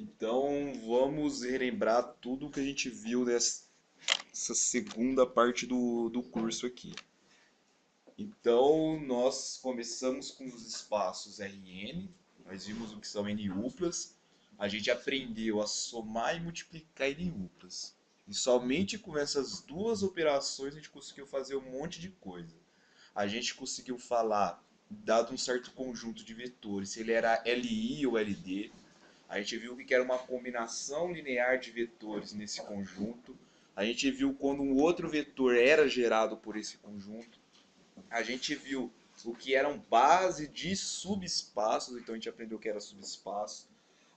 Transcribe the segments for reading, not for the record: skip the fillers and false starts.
Então vamos relembrar tudo que a gente viu nessa segunda parte do curso aqui. Então nós começamos com os espaços Rn, nós vimos o que são N-uplas, a gente aprendeu a somar e multiplicar N-uplas. E somente com essas duas operações a gente conseguiu fazer um monte de coisa. A gente conseguiu falar, dado um certo conjunto de vetores, se ele era Li ou Ld. A gente viu que era uma combinação linear de vetores nesse conjunto. A gente viu quando um outro vetor era gerado por esse conjunto. A gente viu o que eram base de subespaços, então a gente aprendeu o que era subespaço.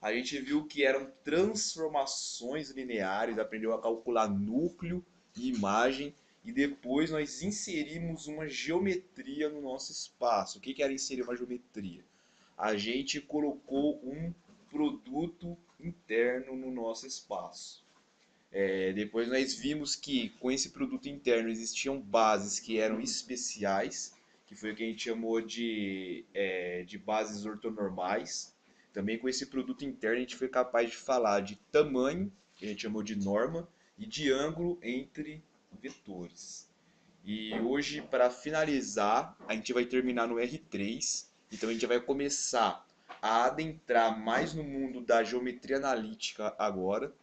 A gente viu que eram transformações lineares, aprendeu a calcular núcleo e imagem, e depois nós inserimos uma geometria no nosso espaço. O que era inserir uma geometria? A gente colocou um produto interno no nosso espaço. Depois nós vimos que com esse produto interno existiam bases que eram especiais, que foi o que a gente chamou de bases ortonormais. Também com esse produto interno a gente foi capaz de falar de tamanho, que a gente chamou de norma, e de ângulo entre vetores. E hoje, para finalizar, a gente vai terminar no R3. Então a gente vai começar a adentrar mais no mundo da geometria analítica agora,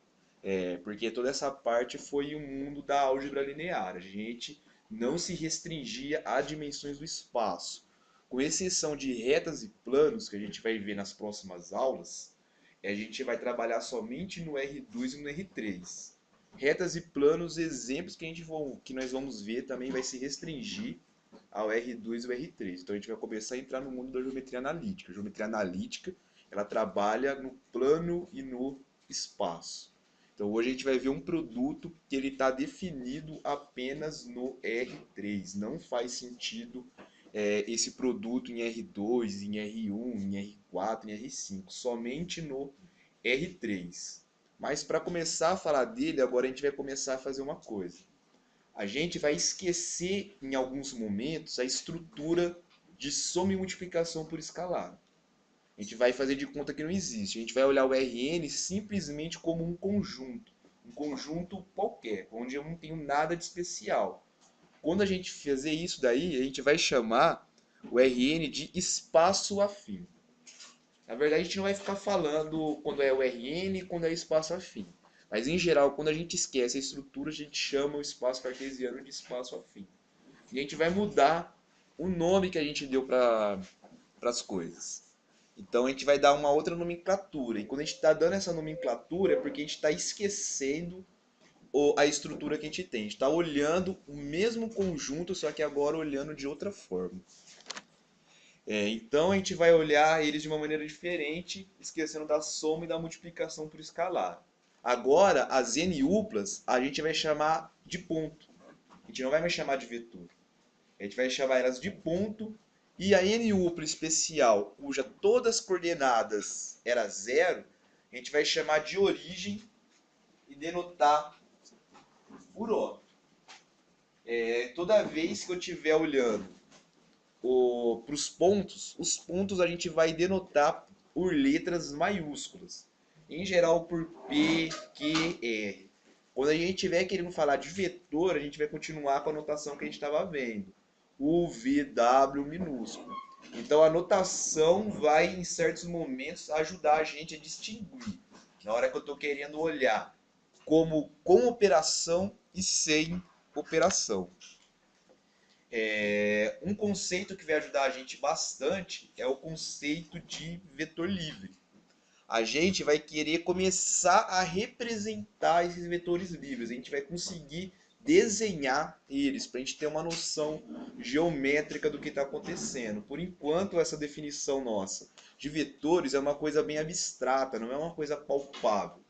porque toda essa parte foi o mundo da álgebra linear. A gente não se restringia a dimensões do espaço. Com exceção de retas e planos, que a gente vai ver nas próximas aulas, a gente vai trabalhar somente no R2 e no R3. Retas e planos, exemplos que nós vamos ver também vai se restringir ao R2 e ao R3. Então a gente vai começar a entrar no mundo da geometria analítica. A geometria analítica, ela trabalha no plano e no espaço. Então hoje a gente vai ver um produto que ele está definido apenas no R3. Não faz sentido esse produto em R2, em R1, em R4, em R5. Somente no R3. Mas para começar a falar dele, agora a gente vai começar a fazer uma coisa. A gente vai esquecer em alguns momentos a estrutura de soma e multiplicação por escalar. A gente vai fazer de conta que não existe. A gente vai olhar o Rn simplesmente como um conjunto qualquer, onde eu não tenho nada de especial. Quando a gente fazer isso daí, a gente vai chamar o Rn de espaço afim. Na verdade, a gente não vai ficar falando quando é o Rn e quando é espaço afim. Mas em geral, quando a gente esquece a estrutura, a gente chama o espaço cartesiano de espaço afim. E a gente vai mudar o nome que a gente deu para as coisas. Então a gente vai dar uma outra nomenclatura. E quando a gente está dando essa nomenclatura é porque a gente está esquecendo a estrutura que a gente tem. A gente está olhando o mesmo conjunto, só que agora olhando de outra forma. Então a gente vai olhar eles de uma maneira diferente, esquecendo da soma e da multiplicação por escalar. Agora, as n-uplas a gente vai chamar de ponto. A gente não vai mais chamar de vetor. A gente vai chamar elas de ponto. E a n-upla especial, cuja todas as coordenadas era zero, a gente vai chamar de origem e denotar por O. Toda vez que eu estiver olhando para os pontos a gente vai denotar por letras maiúsculas. Em geral por P, Q, R. Quando a gente estiver querendo falar de vetor, a gente vai continuar com a notação que a gente estava vendo. U, V, W minúsculo. Então a notação vai, em certos momentos, ajudar a gente a distinguir. Na hora que eu estou querendo olhar como com operação e sem operação. Um conceito que vai ajudar a gente bastante é o conceito de vetor livre. A gente vai querer começar a representar esses vetores livres. A gente vai conseguir desenhar eles para a gente ter uma noção geométrica do que está acontecendo. Por enquanto, essa definição nossa de vetores é uma coisa bem abstrata, não é uma coisa palpável.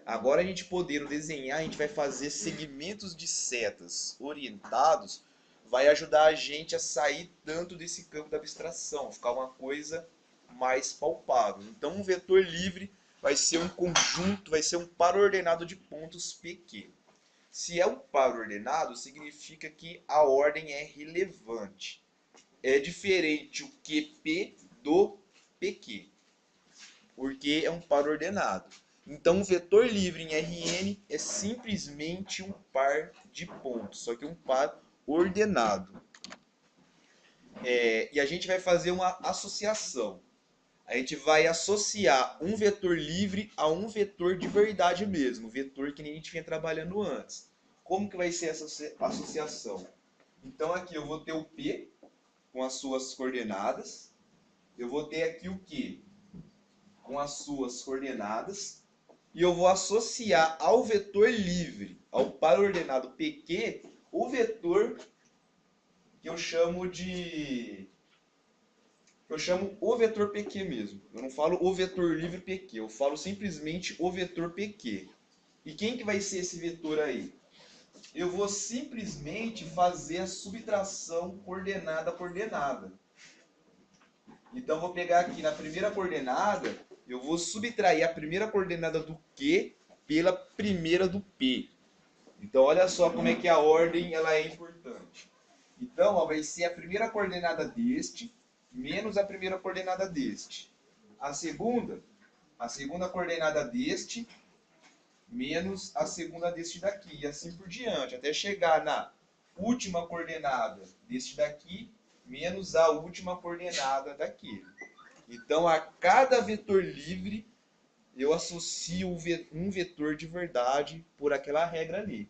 Agora a gente podendo desenhar, a gente vai fazer segmentos de setas orientados, vai ajudar a gente a sair tanto desse campo da abstração, ficar uma coisa mais palpável. Então um vetor livre vai ser um conjunto, vai ser um par ordenado de pontos PQ. Se é um par ordenado, significa que a ordem é relevante. É diferente o QP do PQ, porque é um par ordenado. Então, um vetor livre em Rn é simplesmente um par de pontos, só que um par ordenado. E a gente vai fazer uma associação. A gente vai associar um vetor livre a um vetor de verdade mesmo, vetor que nem a gente vinha trabalhando antes. Como que vai ser essa associação? Então aqui eu vou ter o P com as suas coordenadas, eu vou ter aqui o Q com as suas coordenadas, e eu vou associar ao vetor livre, ao par ordenado PQ, o vetor que eu chamo o vetor PQ mesmo. Eu não falo o vetor livre PQ, eu falo simplesmente o vetor PQ. E quem que vai ser esse vetor aí? Eu vou simplesmente fazer a subtração coordenada a coordenada. Então, vou pegar aqui na primeira coordenada, eu vou subtrair a primeira coordenada do Q pela primeira do P. Então, olha só como é que a ordem ela é importante. Então, ó, vai ser a primeira coordenada deste menos a primeira coordenada deste. A segunda coordenada deste menos a segunda deste daqui. E assim por diante, até chegar na última coordenada deste daqui menos a última coordenada daqui. Então, a cada vetor livre, eu associo um vetor de verdade por aquela regra ali.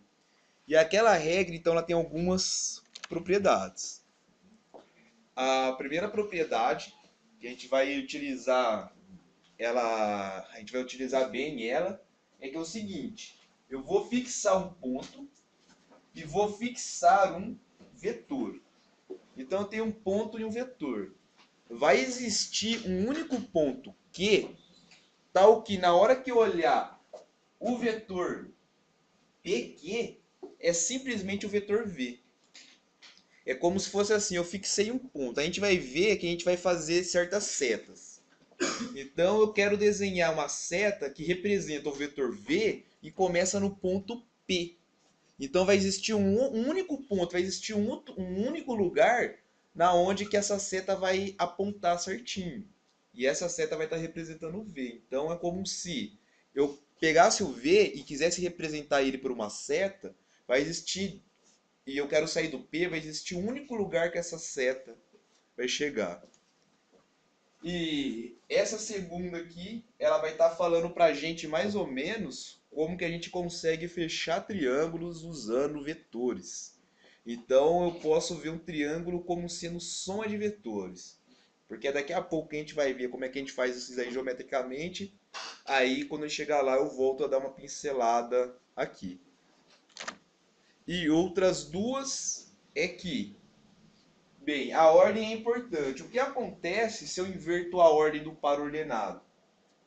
E aquela regra, então, ela tem algumas propriedades. A primeira propriedade, que a gente vai utilizar bem ela, é que é o seguinte: eu vou fixar um ponto e vou fixar um vetor. Então eu tenho um ponto e um vetor. Vai existir um único ponto Q, tal que na hora que eu olhar o vetor PQ, é simplesmente o vetor V. É como se fosse assim, eu fixei um ponto. A gente vai ver que a gente vai fazer certas setas. Então eu quero desenhar uma seta que representa o vetor V e começa no ponto P. Então vai existir um único ponto, vai existir um único lugar na onde que essa seta vai apontar certinho. E essa seta vai estar representando o V. Então é como se eu pegasse o V e quisesse representar ele por uma seta, vai existir, e eu quero sair do P, vai existir um único lugar que essa seta vai chegar. E essa segunda aqui, ela vai estar falando para a gente mais ou menos como que a gente consegue fechar triângulos usando vetores. Então eu posso ver um triângulo como sendo soma de vetores. Porque daqui a pouco a gente vai ver como é que a gente faz isso aí geometricamente. Aí quando eu chegar lá eu volto a dar uma pincelada aqui. E outras duas é que, bem, a ordem é importante. O que acontece se eu inverto a ordem do par ordenado?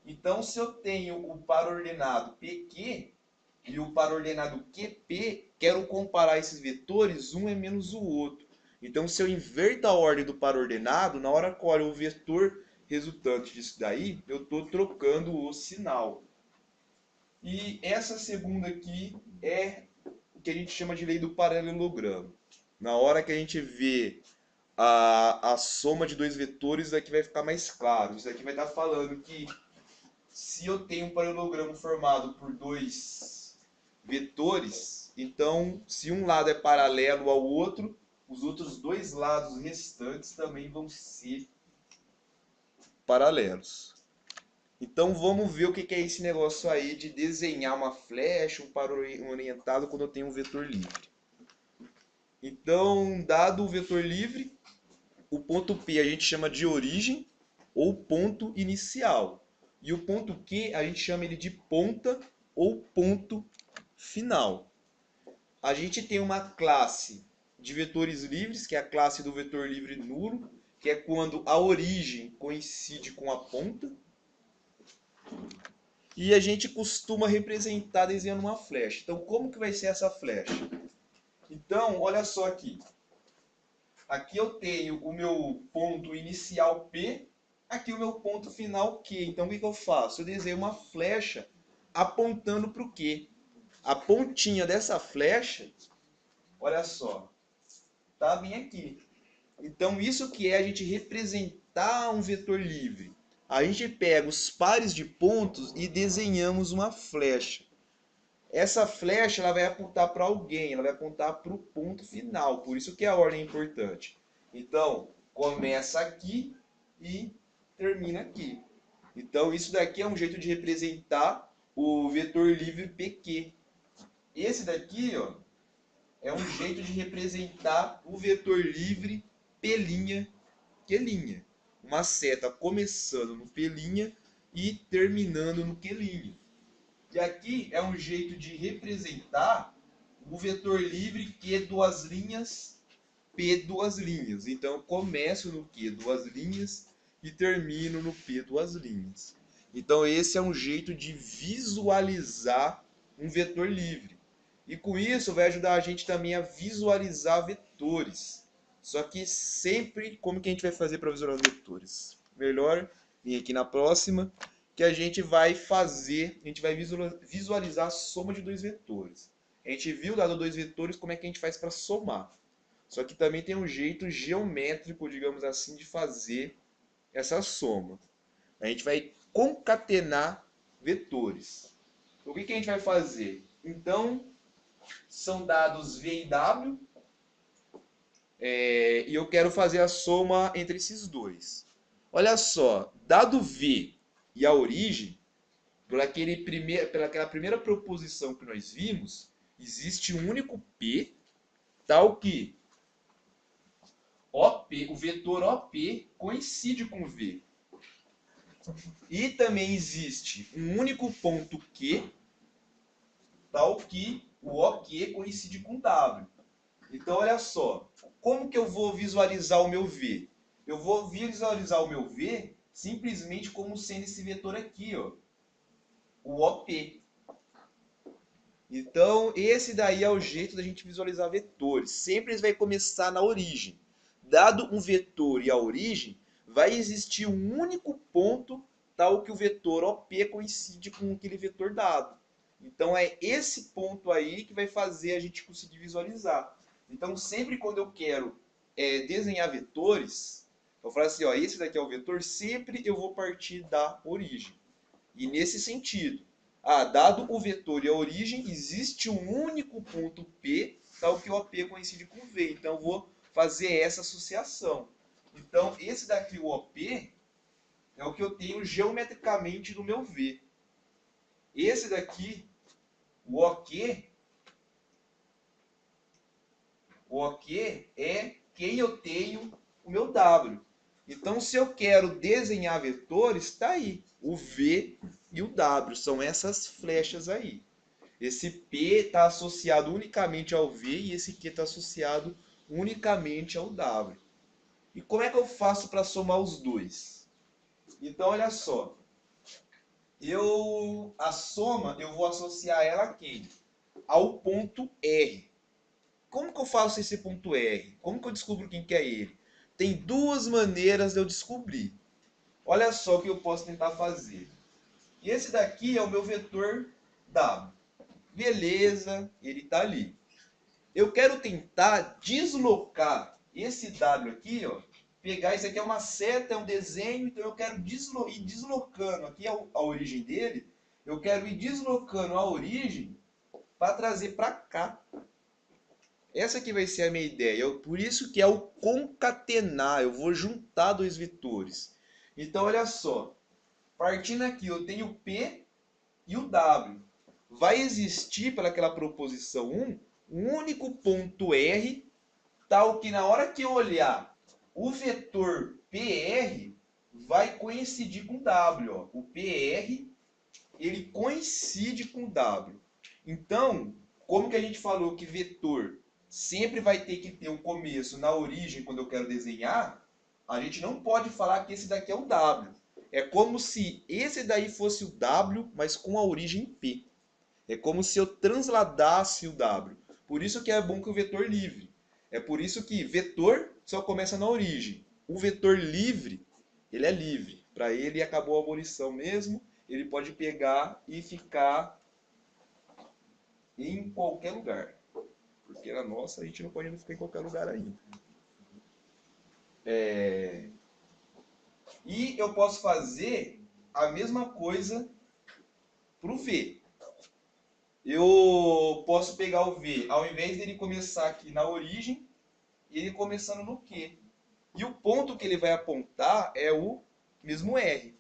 Então, se eu tenho o par ordenado PQ e o par ordenado QP, quero comparar esses vetores, um é menos o outro. Então, se eu inverto a ordem do par ordenado, na hora que eu olho o vetor resultante disso daí, eu estou trocando o sinal. E essa segunda aqui é o que a gente chama de lei do paralelogramo. Na hora que a gente vê a soma de dois vetores, isso aqui vai ficar mais claro. Isso aqui vai estar falando que se eu tenho um paralelogramo formado por dois vetores, então se um lado é paralelo ao outro, os outros dois lados restantes também vão ser paralelos. Então vamos ver o que é esse negócio aí de desenhar uma flecha, um par orientado quando eu tenho um vetor livre. Então, dado o vetor livre, o ponto P a gente chama de origem ou ponto inicial. E o ponto Q a gente chama ele de ponta ou ponto final. A gente tem uma classe de vetores livres, que é a classe do vetor livre nulo, que é quando a origem coincide com a ponta. E a gente costuma representar desenhando uma flecha. Então, como que vai ser essa flecha? Então, olha só aqui. Aqui eu tenho o meu ponto inicial P, aqui o meu ponto final Q. Então o que eu faço? Eu desenho uma flecha apontando para o Q. A pontinha dessa flecha, olha só, tá bem aqui. Então isso que é a gente representar um vetor livre. A gente pega os pares de pontos e desenhamos uma flecha. Essa flecha ela vai apontar para alguém, ela vai apontar para o ponto final. Por isso que a ordem é importante. Então, começa aqui e termina aqui. Então, isso daqui é um jeito de representar o vetor livre PQ. Esse daqui, ó, é um jeito de representar o vetor livre P', Q'. Uma seta começando no P' e terminando no Q'. E aqui é um jeito de representar o vetor livre Q duas linhas, P duas linhas. Então eu começo no Q duas linhas e termino no P duas linhas. Então esse é um jeito de visualizar um vetor livre. E com isso vai ajudar a gente também a visualizar vetores. Só que sempre, como que a gente vai fazer para visualizar vetores? Melhor vir aqui na próxima, que a gente vai visualizar a soma de dois vetores. A gente viu, dado dois vetores, como é que a gente faz para somar. Só que também tem um jeito geométrico, digamos assim, de fazer essa soma. A gente vai concatenar vetores. O que a gente vai fazer? Então, são dados V e W, e eu quero fazer a soma entre esses dois. Olha só, dado V e a origem, pelaquela primeira proposição que nós vimos, existe um único P, tal que OP, o vetor OP coincide com V. E também existe um único ponto Q, tal que o OK coincide com W. Então, olha só, como que eu vou visualizar o meu V? Eu vou visualizar o meu V simplesmente como sendo esse vetor aqui, ó, o OP. Então, esse daí é o jeito da gente visualizar vetores. Sempre eles vai começar na origem. Dado um vetor e a origem, vai existir um único ponto tal que o vetor OP coincide com aquele vetor dado. Então, é esse ponto aí que vai fazer a gente conseguir visualizar. Então, sempre quando eu quero desenhar vetores, eu falo assim, ó, esse daqui é o vetor, sempre eu vou partir da origem. E nesse sentido, dado o vetor e a origem, existe um único ponto P, tal que o OP coincide com V. Então, eu vou fazer essa associação. Então, esse daqui, o OP, é o que eu tenho geometricamente no meu V. Esse daqui, o OK é quem eu tenho o meu W. Então, se eu quero desenhar vetores, está aí. O V e o W são essas flechas aí. Esse P está associado unicamente ao V e esse Q está associado unicamente ao W. E como é que eu faço para somar os dois? Então, olha só. A soma, eu vou associar ela a quem? Ao ponto R. Como que eu faço esse ponto R? Como que eu descubro quem que é ele? Tem duas maneiras de eu descobrir. Olha só o que eu posso tentar fazer. Esse daqui é o meu vetor W. Beleza, ele está ali. Eu quero tentar deslocar esse W aqui, ó. Pegar, isso aqui é uma seta, é um desenho, então eu quero ir deslocando. Aqui é a origem dele. Eu quero ir deslocando a origem para trazer para cá. Essa aqui vai ser a minha ideia. Por isso que é o concatenar. Eu vou juntar dois vetores. Então, olha só. Partindo aqui, eu tenho o P e o W. Vai existir, pelaquela proposição 1, um único ponto R, tal que na hora que eu olhar o vetor PR, vai coincidir com W. Ó. O PR, ele coincide com W. Então, como que a gente falou que vetor sempre vai ter que ter um começo na origem quando eu quero desenhar, a gente não pode falar que esse daqui é o W. É como se esse daí fosse o W, mas com a origem P. É como se eu transladasse o W. Por isso que é bom que o vetor livre. É por isso que vetor só começa na origem. O vetor livre, ele é livre. Para ele acabou a abolição mesmo. Ele pode pegar e ficar em qualquer lugar. Porque na nossa a gente não pode ficar em qualquer lugar ainda. E eu posso fazer a mesma coisa para o V. Eu posso pegar o V, ao invés dele começar aqui na origem, ele começando no Q. E o ponto que ele vai apontar é o mesmo R.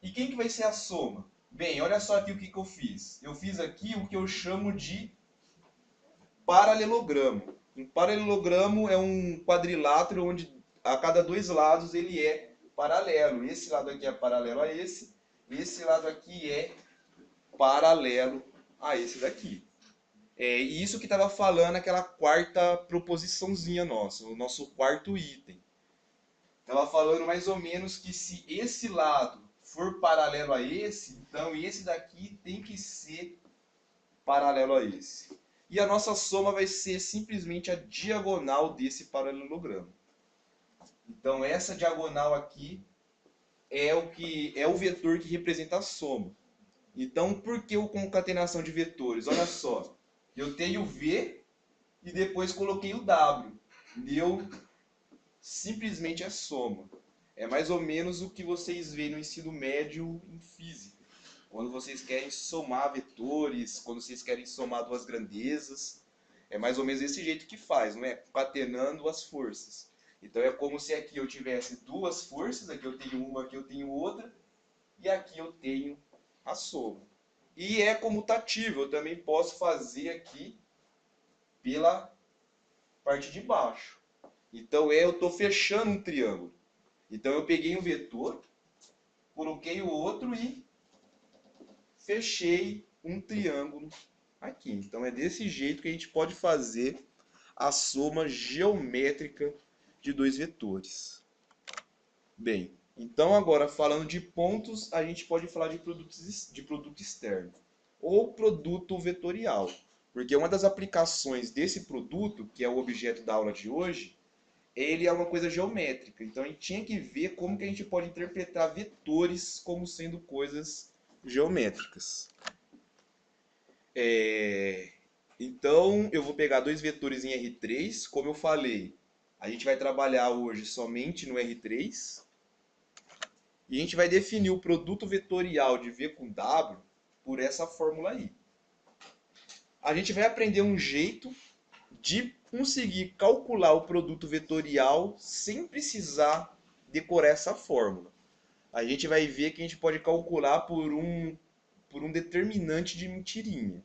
E quem que vai ser a soma? Bem, olha só aqui o que eu fiz. Eu fiz aqui o que eu chamo de paralelogramo. Um paralelogramo é um quadrilátero onde a cada dois lados ele é paralelo. Esse lado aqui é paralelo a esse, e esse lado aqui é paralelo a esse daqui. E isso que estava falando aquela quarta proposiçãozinha nossa, o nosso quarto item. Estava falando mais ou menos que se esse lado for paralelo a esse, então esse daqui tem que ser paralelo a esse. E a nossa soma vai ser simplesmente a diagonal desse paralelogramo. Então essa diagonal aqui é o vetor que representa a soma. Então por que a concatenação de vetores? Olha só, eu tenho V e depois coloquei o W. Deu simplesmente a soma. É mais ou menos o que vocês veem no ensino médio em física. Quando vocês querem somar vetores, quando vocês querem somar duas grandezas, é mais ou menos desse jeito que faz, não é? Concatenando as forças. Então é como se aqui eu tivesse duas forças, aqui eu tenho uma, aqui eu tenho outra, e aqui eu tenho a soma. E é comutativo, eu também posso fazer aqui pela parte de baixo. Então eu estou fechando um triângulo. Então eu peguei um vetor, coloquei o outro e fechei um triângulo aqui. Então é desse jeito que a gente pode fazer a soma geométrica de dois vetores. Bem, então agora falando de pontos, a gente pode falar de produto externo ou produto vetorial. Porque uma das aplicações desse produto, que é o objeto da aula de hoje, ele é uma coisa geométrica. Então a gente tinha que ver como que a gente pode interpretar vetores como sendo coisas geométricas. Então eu vou pegar dois vetores em R3, como eu falei, a gente vai trabalhar hoje somente no R3. E a gente vai definir o produto vetorial de V com W por essa fórmula aí. A gente vai aprender um jeito de conseguir calcular o produto vetorial sem precisar decorar essa fórmula. A gente vai ver que a gente pode calcular por um determinante de mentirinha.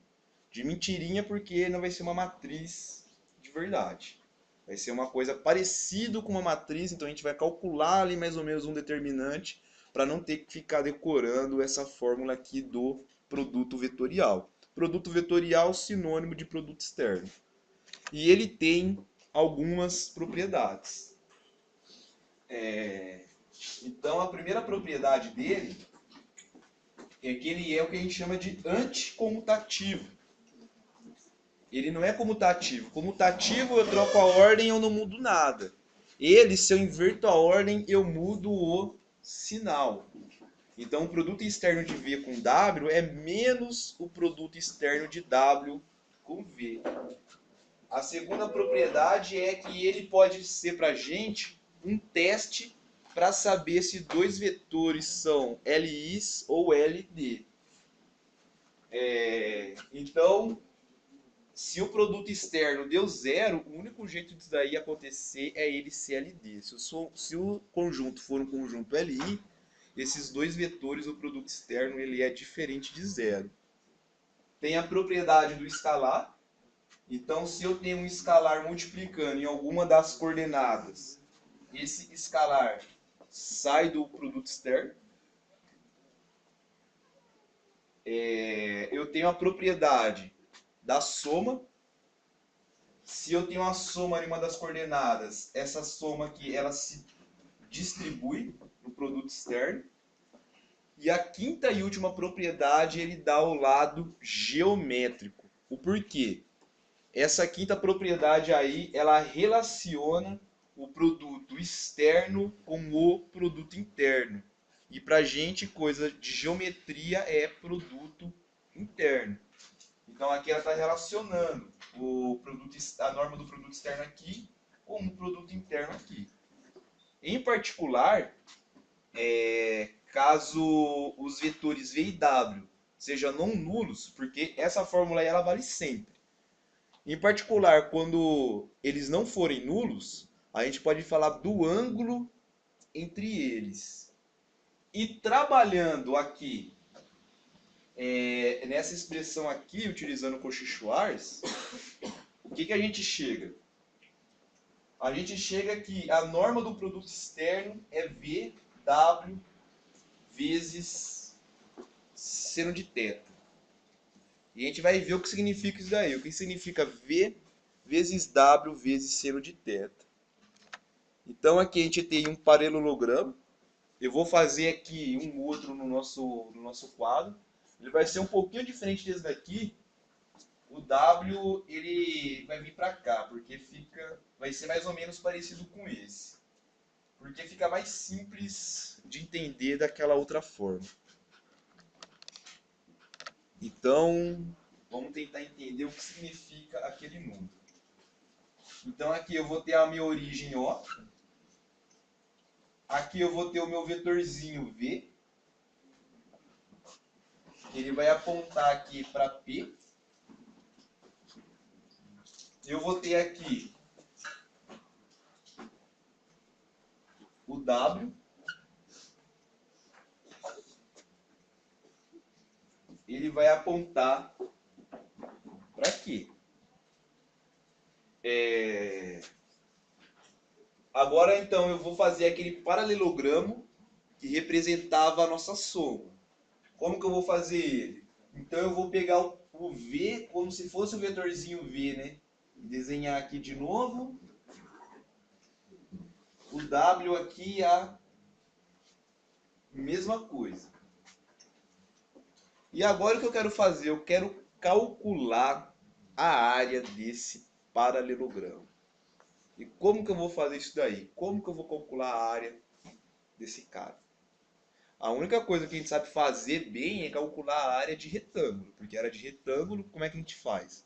De mentirinha porque não vai ser uma matriz de verdade. Vai ser uma coisa parecida com uma matriz, então a gente vai calcular ali mais ou menos um determinante para não ter que ficar decorando essa fórmula aqui do produto vetorial. Produto vetorial sinônimo de produto externo. E ele tem algumas propriedades. Então a primeira propriedade dele é que ele é o que a gente chama de anticomutativo. Ele não é comutativo. Comutativo eu troco a ordem e eu não mudo nada. Ele, se eu inverto a ordem, eu mudo o sinal. Então o produto externo de V com W é menos o produto externo de W com V. A segunda propriedade é que ele pode ser para a gente um teste para saber se dois vetores são LIs ou LD. Então, se o produto externo deu zero, o único jeito disso daí acontecer é ele ser LD. Se o conjunto for um conjunto LI, esses dois vetores, o produto externo, ele é diferente de zero. Tem a propriedade do escalar. Então, se eu tenho um escalar multiplicando em alguma das coordenadas, esse escalar sai do produto externo. Eu tenho a propriedade da soma. Se eu tenho uma soma em uma das coordenadas, essa soma aqui ela se distribui no produto externo. E a quinta e última propriedade ele dá o lado geométrico. O porquê? Essa quinta propriedade aí, ela relaciona o produto externo com o produto interno. E para a gente, coisa de geometria é produto interno. Então aqui ela está relacionando a norma do produto externo aqui com o produto interno aqui. Em particular, caso os vetores v e w sejam não nulos, porque essa fórmula aí ela vale sempre. Em particular, quando eles não forem nulos, a gente pode falar do ângulo entre eles. E trabalhando aqui, nessa expressão aqui, utilizando Cauchy-Schwarz, o que a gente chega? A gente chega que a norma do produto externo é VW vezes seno de θ. E a gente vai ver o que significa isso daí. O que significa V vezes W vezes seno de θ. Então aqui a gente tem um paralelogramo. Eu vou fazer aqui um outro no nosso quadro. Ele vai ser um pouquinho diferente desse daqui. O W ele vai vir para cá, porque vai ser mais ou menos parecido com esse. Porque fica mais simples de entender daquela outra forma. Então, vamos tentar entender o que significa aquele número. Então aqui eu vou ter a minha origem O. Aqui eu vou ter o meu vetorzinho V. Ele vai apontar aqui para P. Eu vou ter aqui o W. Ele vai apontar para aqui. Agora então eu vou fazer aquele paralelogramo que representava a nossa soma. Como que eu vou fazer ele? Então eu vou pegar o V como se fosse o vetorzinho V, né? Desenhar aqui de novo. O W aqui a mesma coisa. E agora o que eu quero fazer? Eu quero calcular a área desse paralelogramo. E como que eu vou fazer isso daí? Como que eu vou calcular a área desse cara? A única coisa que a gente sabe fazer bem é calcular a área de retângulo. Porque a área de retângulo, como é que a gente faz?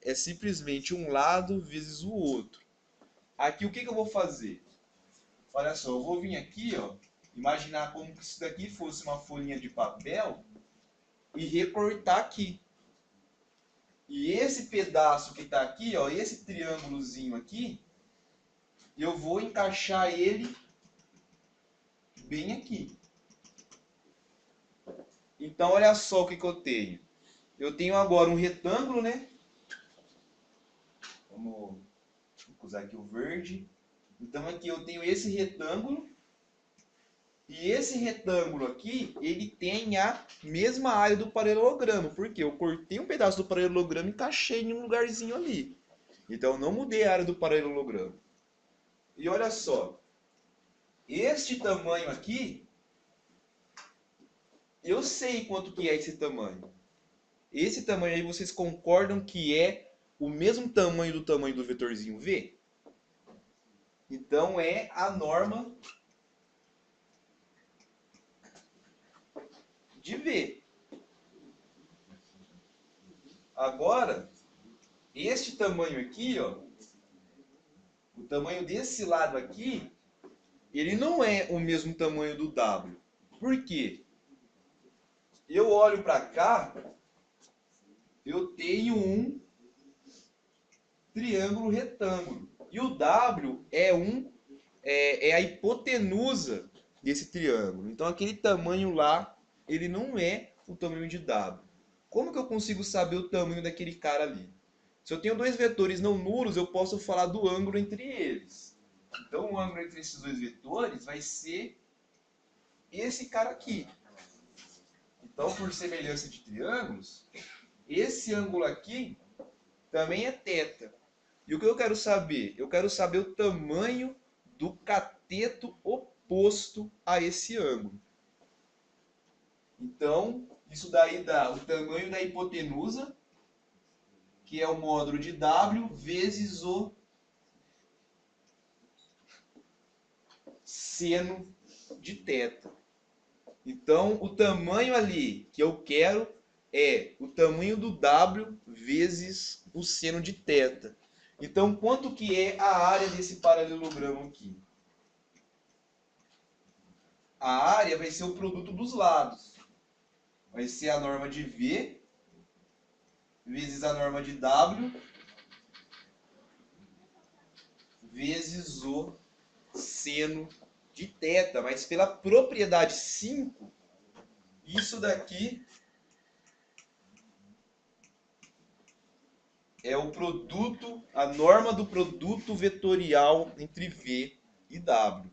É simplesmente um lado vezes o outro. Aqui o que eu vou fazer? Olha só, eu vou vir aqui, ó, imaginar como se isso daqui fosse uma folhinha de papel e recortar aqui. E esse pedaço que está aqui, ó, esse triângulozinho aqui, eu vou encaixar ele bem aqui. Então, olha só o que eu tenho. Eu tenho agora um retângulo, né? Vamos usar aqui o verde. Então, aqui eu tenho esse retângulo. E esse retângulo aqui, ele tem a mesma área do paralelogramo. Porque eu cortei um pedaço do paralelogramo e encaixei em um lugarzinho ali. Então, eu não mudei a área do paralelogramo. E olha só. Este tamanho aqui, eu sei quanto que é esse tamanho. Esse tamanho aí, vocês concordam que é o mesmo tamanho do vetorzinho V? Então, é a norma de V. Agora, este tamanho aqui, ó, o tamanho desse lado aqui, ele não é o mesmo tamanho do W. Por quê? Eu olho para cá, eu tenho um triângulo retângulo. E o W é a hipotenusa desse triângulo. Então aquele tamanho lá, ele não é o tamanho de W. Como que eu consigo saber o tamanho daquele cara ali? Se eu tenho dois vetores não nulos, eu posso falar do ângulo entre eles. Então o ângulo entre esses dois vetores vai ser esse cara aqui. Então, por semelhança de triângulos, esse ângulo aqui também é θ. E o que eu quero saber? Eu quero saber o tamanho do cateto oposto a esse ângulo. Então, isso daí dá o tamanho da hipotenusa, que é o módulo de W, vezes o seno de θ. Então, o tamanho ali que eu quero é o tamanho do W vezes o seno de θ. Então, quanto que é a área desse paralelogramo aqui? a área vai ser o produto dos lados. Vai ser a norma de V vezes a norma de W vezes o seno de θ. Mas pela propriedade 5, isso daqui é o produto, a norma do produto vetorial entre V e W.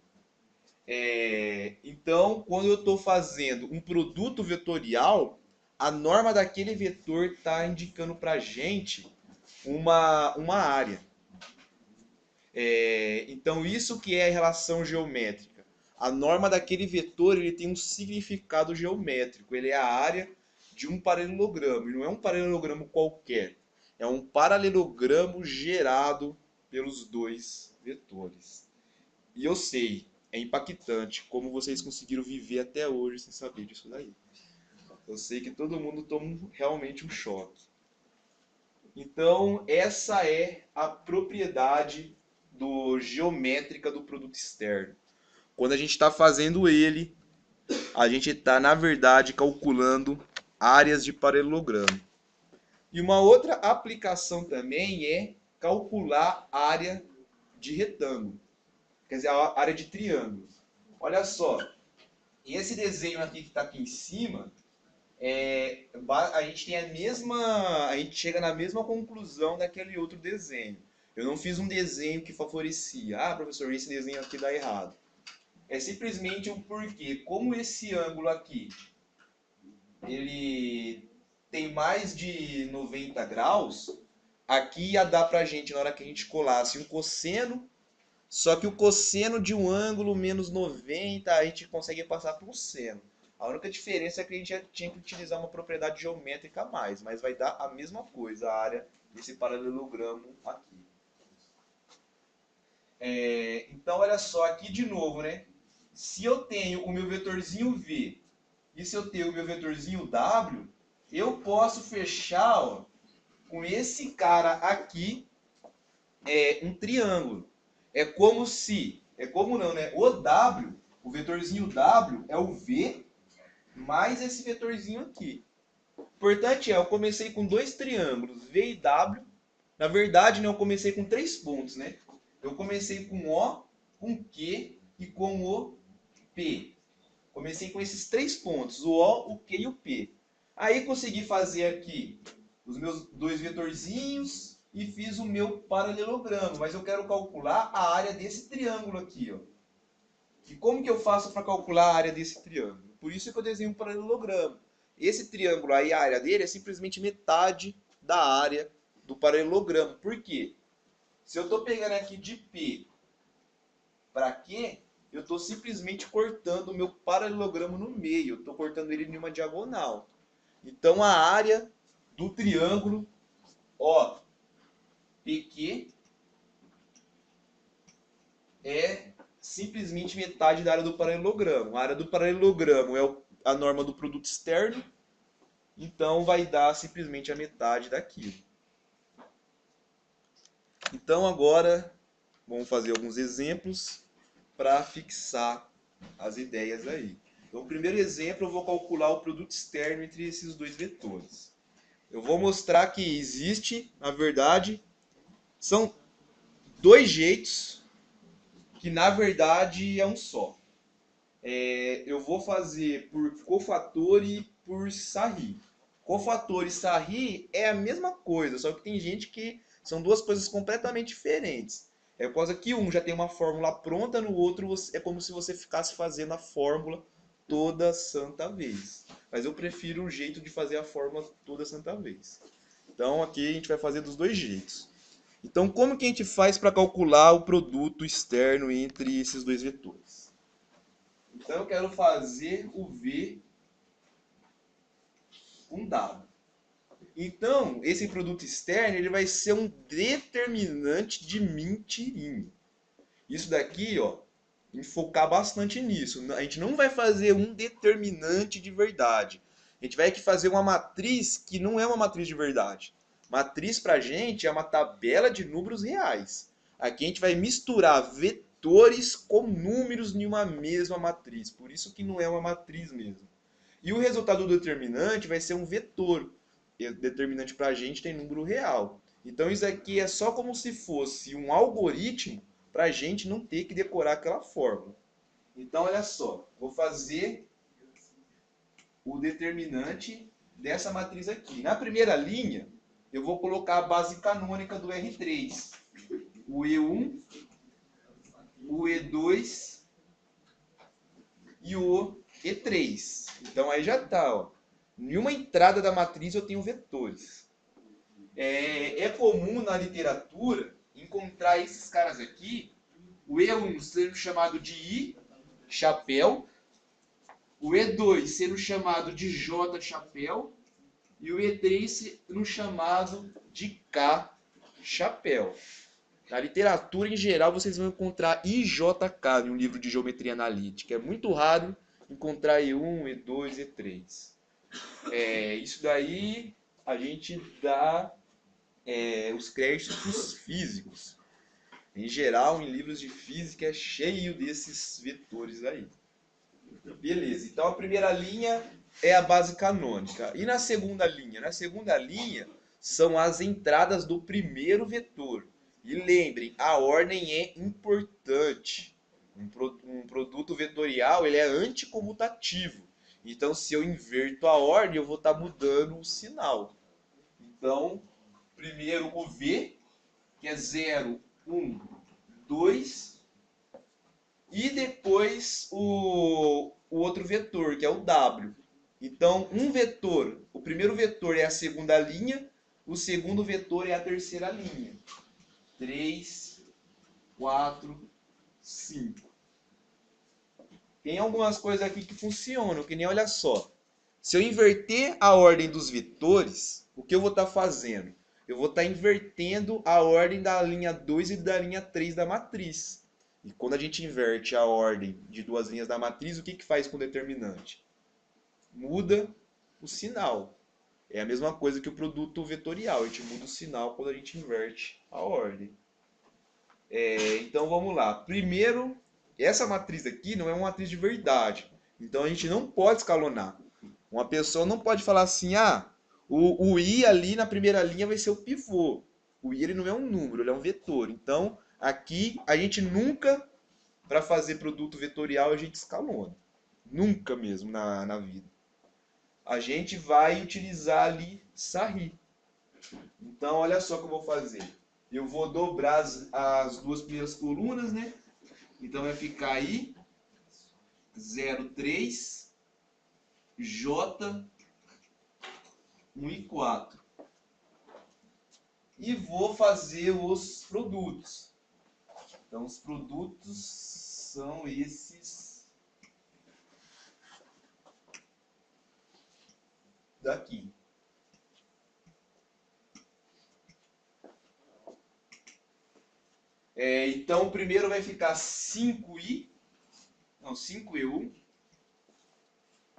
Então, quando eu estou fazendo um produto vetorial, a norma daquele vetor está indicando para a gente uma área. Então, isso que é a relação geométrica. A norma daquele vetor ele tem um significado geométrico. Ele é a área de um paralelogramo. E não é um paralelogramo qualquer. É um paralelogramo gerado pelos dois vetores. E eu sei, é impactante como vocês conseguiram viver até hoje sem saber disso daí. Eu sei que todo mundo toma realmente um choque. Então, essa é a propriedade geométrica do produto externo. Quando a gente está fazendo ele, a gente está, na verdade, calculando áreas de paralelogramo. E uma outra aplicação também é calcular área de retângulo. Quer dizer, a área de triângulo. Olha só, esse desenho aqui que está aqui em cima, a gente tem a gente chega na mesma conclusão daquele outro desenho. Eu não fiz um desenho que favorecia. Ah, professor, esse desenho aqui dá errado. É simplesmente um porquê. Como esse ângulo aqui, ele tem mais de 90 graus, aqui ia dar pra gente, na hora que a gente colasse um cosseno, só que o cosseno de um ângulo menos 90, a gente consegue passar por um seno. A única diferença é que a gente tinha que utilizar uma propriedade geométrica a mais, mas vai dar a mesma coisa, a área desse paralelogramo aqui. Então, olha só, aqui de novo, né? Se eu tenho o meu vetorzinho V e se eu tenho o meu vetorzinho W, eu posso fechar, ó, com esse cara aqui um triângulo. Como não, né? O W, o vetorzinho W é o V mais esse vetorzinho aqui. Importante eu comecei com dois triângulos, V e W. Na verdade, né, eu comecei com 3 pontos, né? Eu comecei com O, com Q e com o P. Comecei com esses 3 pontos, o O, o Q e o P. Aí consegui fazer aqui os meus dois vetorzinhos e fiz o meu paralelogramo. Mas eu quero calcular a área desse triângulo aqui, ó. E como que eu faço para calcular a área desse triângulo? Por isso que eu desenho um paralelogramo. Esse triângulo aí, a área dele é simplesmente metade da área do paralelogramo. Por quê? Se eu estou pegando aqui de P para Q, eu estou simplesmente cortando o meu paralelogramo no meio. Eu estou cortando ele em uma diagonal. Então a área do triângulo OPQ é simplesmente metade da área do paralelogramo. A área do paralelogramo é a norma do produto externo, então vai dar simplesmente a metade daquilo. Então agora vamos fazer alguns exemplos para fixar as ideias aí. Então, o primeiro exemplo, eu vou calcular o produto externo entre esses dois vetores. Eu vou mostrar que existe, na verdade, são dois jeitos que, na verdade, é um só. Eu vou fazer por cofator e por Sarri. Cofator e Sarri é a mesma coisa, só que tem gente que são duas coisas completamente diferentes. É por causa que um já tem uma fórmula pronta, no outro é como se você ficasse fazendo a fórmula toda santa vez. Mas eu prefiro o jeito de fazer a fórmula toda santa vez. Então aqui a gente vai fazer dos dois jeitos. Então como que a gente faz para calcular o produto externo entre esses dois vetores? Então eu quero fazer o V com W. Então, esse produto externo ele vai ser um determinante de mentirinha. Isso daqui, ó, focar bastante nisso. A gente não vai fazer um determinante de verdade. A gente vai aqui fazer uma matriz que não é uma matriz de verdade. Matriz pra gente é uma tabela de números reais. Aqui a gente vai misturar vetores com números em uma mesma matriz. Por isso que não é uma matriz mesmo. E o resultado do determinante vai ser um vetor. E o determinante para a gente tem número real. Então isso aqui é só como se fosse um algoritmo para a gente não ter que decorar aquela fórmula. Então olha só, vou fazer o determinante dessa matriz aqui. Na primeira linha, eu vou colocar a base canônica do R3. O E1, o E2 e o E3. Então aí já está, ó. Em uma entrada da matriz eu tenho vetores. É comum na literatura encontrar esses caras aqui, o E1 sendo chamado de I, chapéu, o E2 sendo chamado de J, chapéu, e o E3 sendo chamado de K, chapéu. Na literatura em geral vocês vão encontrar IJK em um livro de geometria analítica. É muito raro encontrar E1, E2, E3. Isso daí a gente dá os créditos para os físicos. Em geral, em livros de física é cheio desses vetores aí. Beleza, então a primeira linha é a base canônica. E na segunda linha? Na segunda linha são as entradas do primeiro vetor. E lembrem, a ordem é importante. Um produto vetorial ele é anticomutativo. Então, se eu inverto a ordem, eu vou estar mudando o sinal. Então, primeiro o V, que é 0, 1, 2, e depois o outro vetor, que é o W. Então, um vetor, o primeiro vetor é a segunda linha, o segundo vetor é a terceira linha. 3, 4, 5. Tem algumas coisas aqui que funcionam, que nem olha só. Se eu inverter a ordem dos vetores, o que eu vou estar fazendo? Eu vou estar invertendo a ordem da linha 2 e da linha 3 da matriz. E quando a gente inverte a ordem de duas linhas da matriz, o que faz com o determinante? Muda o sinal. É a mesma coisa que o produto vetorial, a gente muda o sinal quando a gente inverte a ordem. Então vamos lá. Primeiro, essa matriz aqui não é uma matriz de verdade. Então a gente não pode escalonar. Uma pessoa não pode falar assim, o I ali na primeira linha vai ser o pivô. O I ele não é um número, ele é um vetor. Então aqui a gente nunca, para fazer produto vetorial, a gente escalona. Nunca mesmo na vida. A gente vai utilizar ali Sarri. Então olha só o que eu vou fazer. Eu vou dobrar as duas primeiras colunas, né? Então vai ficar aí 0,3, J, 1 e 4. E vou fazer os produtos. Então os produtos são esses daqui. Então o primeiro vai ficar 5i, não, 5e1,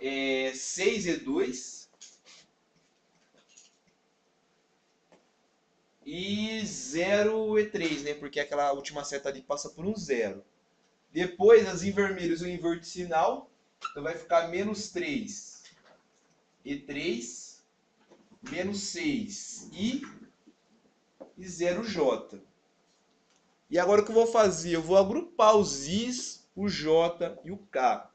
6e2 e 0e3, né? Porque aquela última seta ali passa por um 0. Depois, as em vermelhos eu inverto o sinal, então vai ficar menos 3 e3, menos 6 e 0j. E agora o que eu vou fazer? Eu vou agrupar os I's, o J e o K.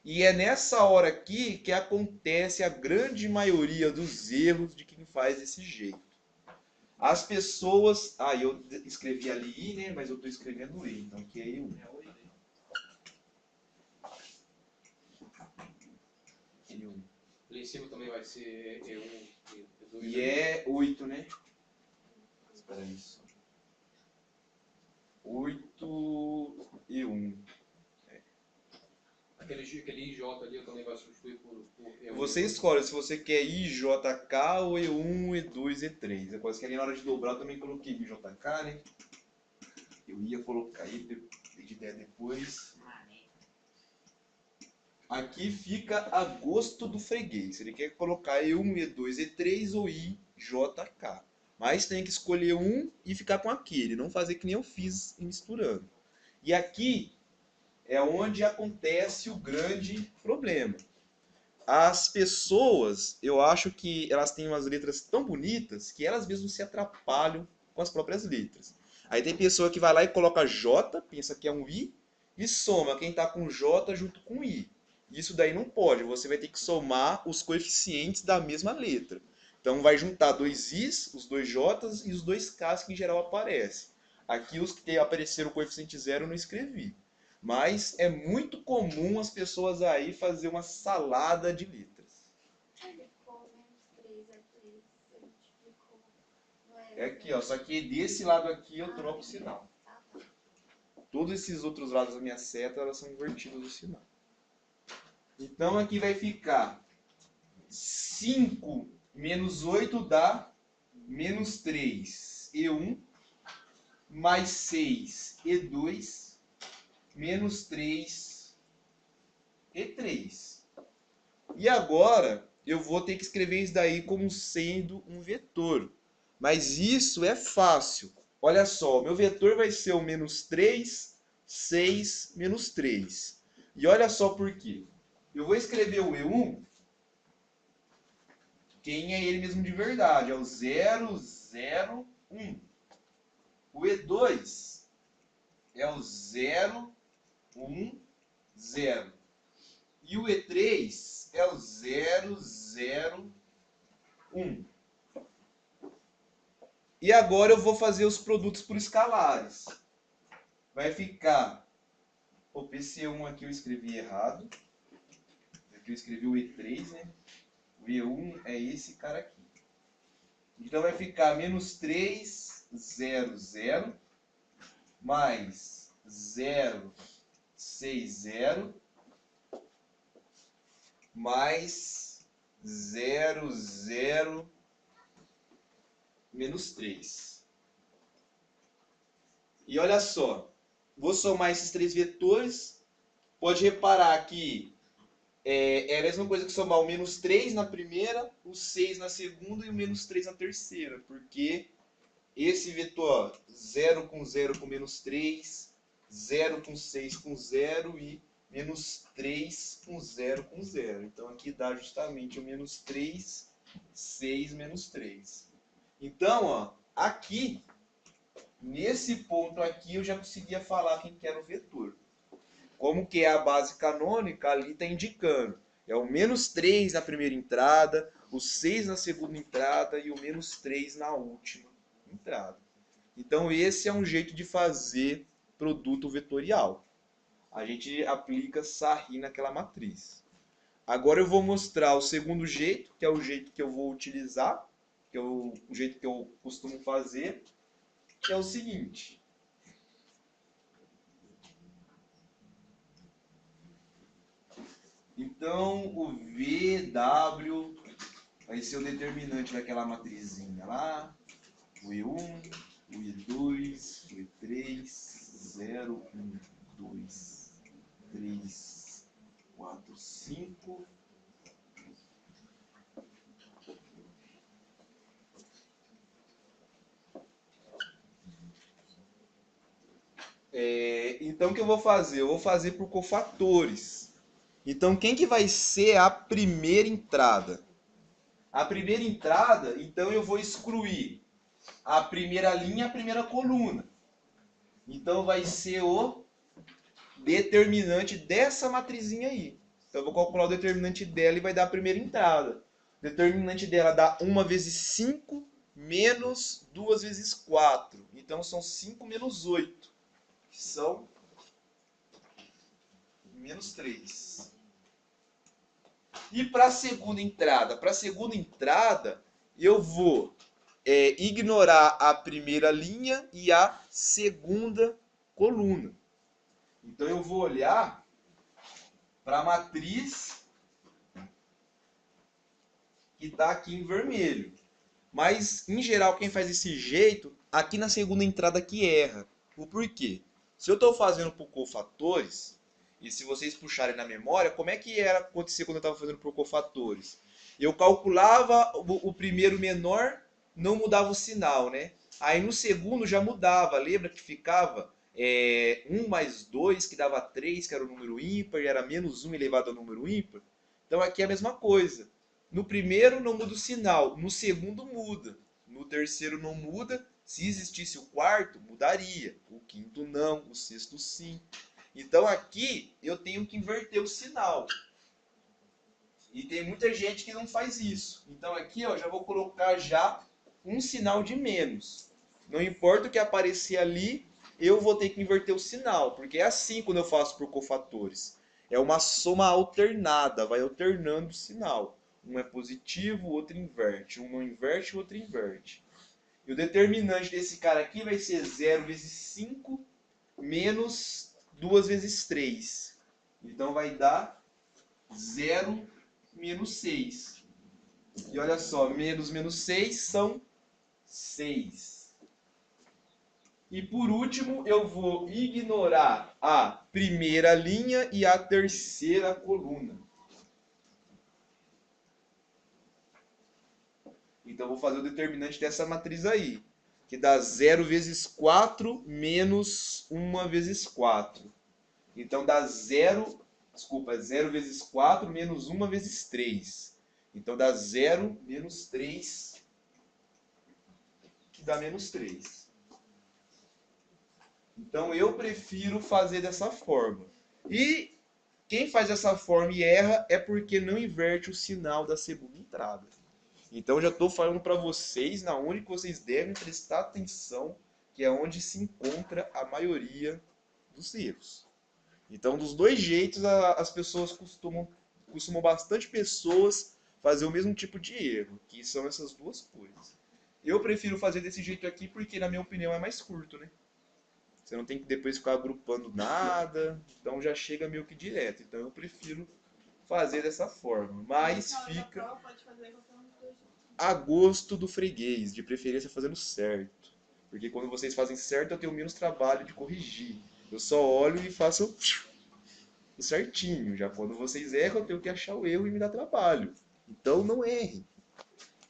E é nessa hora aqui que acontece a grande maioria dos erros de quem faz desse jeito. As pessoas... eu escrevi ali I, né? Mas eu estou escrevendo E, então que é E1. E1. Ali em cima também vai ser E1 E2. E é 8, né? Espera isso. 8 e 1. Aquele IJ ali eu também vai substituir por E1. Você escolhe se você quer IJK ou E1, E2, E3. É quase que ali na hora de dobrar eu também coloquei IJK, né? Eu ia colocar aí, de ideia depois. Aqui fica a gosto do freguês. Se ele quer colocar E1, E2, E3 ou IJK. Mas tem que escolher um e ficar com aquele, não fazer que nem eu fiz misturando. E aqui é onde acontece o grande problema. As pessoas, eu acho que elas têm umas letras tão bonitas que elas mesmas se atrapalham com as próprias letras. Aí tem pessoa que vai lá e coloca J, pensa que é um I, e soma quem está com J junto com I. Isso daí não pode, você vai ter que somar os coeficientes da mesma letra. Então vai juntar dois Is, os dois J's e os dois K's que em geral aparecem. Aqui os que apareceram o coeficiente zero eu não escrevi. Mas é muito comum as pessoas aí fazer uma salada de letras. É aqui, ó, só que desse lado aqui eu troco o sinal. Todos esses outros lados da minha seta, elas são invertidas o sinal. Então aqui vai ficar 5 menos 8 dá menos 3, E1, mais 6, E2, menos 3, E3. E agora eu vou ter que escrever isso daí como sendo um vetor. Mas isso é fácil. Olha só, meu vetor vai ser o menos 3, 6, menos 3. E olha só por quê. Eu vou escrever o E1, quem é ele mesmo de verdade, é o 0, 0, 1. O E2 é o 0, 1, 0. E o E3 é o 0, 0, 1. E agora eu vou fazer os produtos por escalares. Vai ficar... Opa, esse E1 aqui eu escrevi errado. Aqui eu escrevi o E3, né? O E1 é esse cara aqui. Então vai ficar menos 3, 0, 0, mais 0, 6, 0, mais 0, 0, menos 3. E olha só, vou somar esses três vetores. Pode reparar que é a mesma coisa que somar o menos 3 na primeira, o 6 na segunda e o menos 3 na terceira. Porque esse vetor 0 com menos 3, 0 com 6 com 0 e menos 3 com 0 com 0. Então aqui dá justamente o menos 3, 6, menos 3. Então, ó, aqui, nesse ponto aqui, eu já conseguia falar quem que era o vetor. Como que é a base canônica, ali está indicando. É o menos 3 na primeira entrada, o 6 na segunda entrada e o menos 3 na última entrada. Então esse é um jeito de fazer produto vetorial. A gente aplica Sarri naquela matriz. Agora eu vou mostrar o segundo jeito, que é o jeito que eu vou utilizar, que é o jeito que eu costumo fazer, que é o seguinte. Então, o VW vai ser o determinante daquela matrizinha lá. O E1, o E2, o E3, 0, 1, 2, 3, 4, 5. Então, o que eu vou fazer? Eu vou fazer por cofatores. Então, quem que vai ser a primeira entrada? A primeira entrada, então eu vou excluir a primeira linha e a primeira coluna. Então vai ser o determinante dessa matrizinha aí. Então eu vou calcular o determinante dela e vai dar a primeira entrada. O determinante dela dá 1 vezes 5 menos 2 vezes 4. Então são 5 menos 8, que são menos 3. E para a segunda entrada? Para a segunda entrada, eu vou ignorar a primeira linha e a segunda coluna. Então eu vou olhar para a matriz que está aqui em vermelho. Mas, em geral, quem faz desse jeito, aqui na segunda entrada que erra. O porquê? Se eu estou fazendo por cofatores, e se vocês puxarem na memória, como é que era acontecer quando eu estava fazendo por cofatores? Eu calculava o primeiro menor, não mudava o sinal, né? Aí no segundo já mudava, lembra que ficava 1 mais 2, que dava 3, que era o número ímpar, e era menos 1 elevado ao número ímpar. Então aqui é a mesma coisa. No primeiro não muda o sinal, no segundo muda. No terceiro não muda, se existisse o quarto, mudaria. O quinto não, o sexto sim. Então aqui eu tenho que inverter o sinal. E tem muita gente que não faz isso. Então aqui ó, já vou colocar já um sinal de menos. Não importa o que aparecer ali, eu vou ter que inverter o sinal. Porque é assim quando eu faço por cofatores. É uma soma alternada, vai alternando o sinal. Um é positivo, o outro inverte. Um não inverte, o outro inverte. E o determinante desse cara aqui vai ser 0 vezes 5 menos 2 vezes 3. Então vai dar 0 menos 6. E olha só, menos 6 são 6. E por último, eu vou ignorar a primeira linha e a terceira coluna. Então eu vou fazer o determinante dessa matriz aí, que dá 0 vezes 4 menos 1 vezes 4. Então dá 0 vezes 4 menos 1 vezes 3. Então dá 0 menos 3, que dá menos 3. Então eu prefiro fazer dessa forma. E quem faz dessa forma e erra é porque não inverte o sinal da segunda entrada. Então eu já estou falando para vocês na onde que vocês devem prestar atenção, que é onde se encontra a maioria dos erros. Então, dos dois jeitos, as pessoas costumam bastante pessoas fazer o mesmo tipo de erro, que são essas duas coisas. Eu prefiro fazer desse jeito aqui porque, na minha opinião, é mais curto, né? Você não tem que depois ficar agrupando nada, então já chega meio que direto. Então eu prefiro fazer dessa forma, mas fica a gosto do freguês, de preferência fazendo certo. Porque quando vocês fazem certo, eu tenho menos trabalho de corrigir. Eu só olho e faço certinho. Já quando vocês erram, eu tenho que achar o erro e me dá trabalho. Então não errem.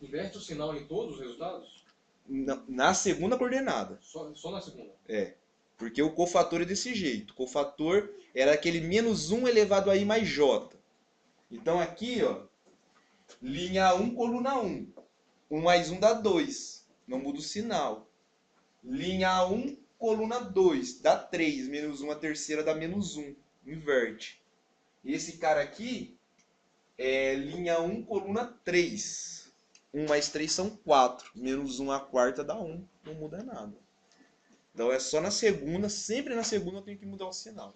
Inverte o sinal em todos os resultados? Na segunda coordenada. Só na segunda? É. Porque o cofator é desse jeito. O cofator era aquele menos 1 elevado a i mais j. Então aqui, ó, linha 1, coluna 1. 1 mais 1 dá 2. Não muda o sinal. Linha 1, coluna 2. Dá 3. Menos 1 a terceira dá menos 1. Inverte. E esse cara aqui é linha 1, coluna 3. 1 mais 3 são 4. Menos 1 a quarta dá 1. Não muda nada. Então é só na segunda. Sempre na segunda eu tenho que mudar o sinal.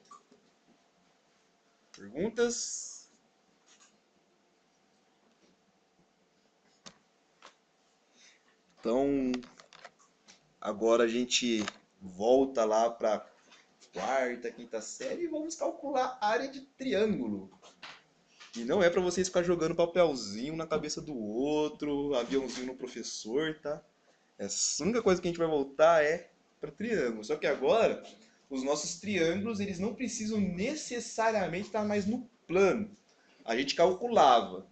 Perguntas? Então, agora a gente volta lá para quarta, quinta série e vamos calcular a área de triângulo. E não é para vocês ficar jogando papelzinho na cabeça do outro, aviãozinho no professor, tá? A única coisa que a gente vai voltar é para triângulo. Só que agora, os nossos triângulos, eles não precisam necessariamente estar mais no plano. A gente calculava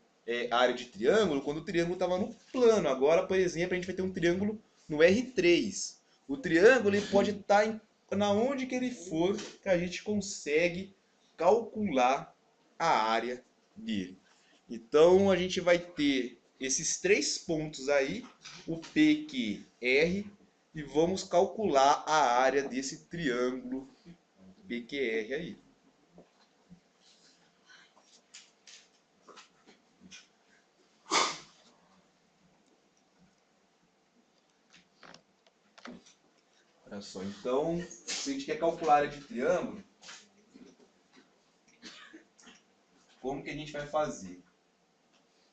a área de triângulo quando o triângulo estava no plano. Agora, por exemplo, a gente vai ter um triângulo no R3. O triângulo ele pode estar na onde que ele for, que a gente consegue calcular a área dele. Então, a gente vai ter esses 3 pontos aí, o PQR, e vamos calcular a área desse triângulo PQR aí. Olha só, então, se a gente quer calcular a área de triângulo, como que a gente vai fazer?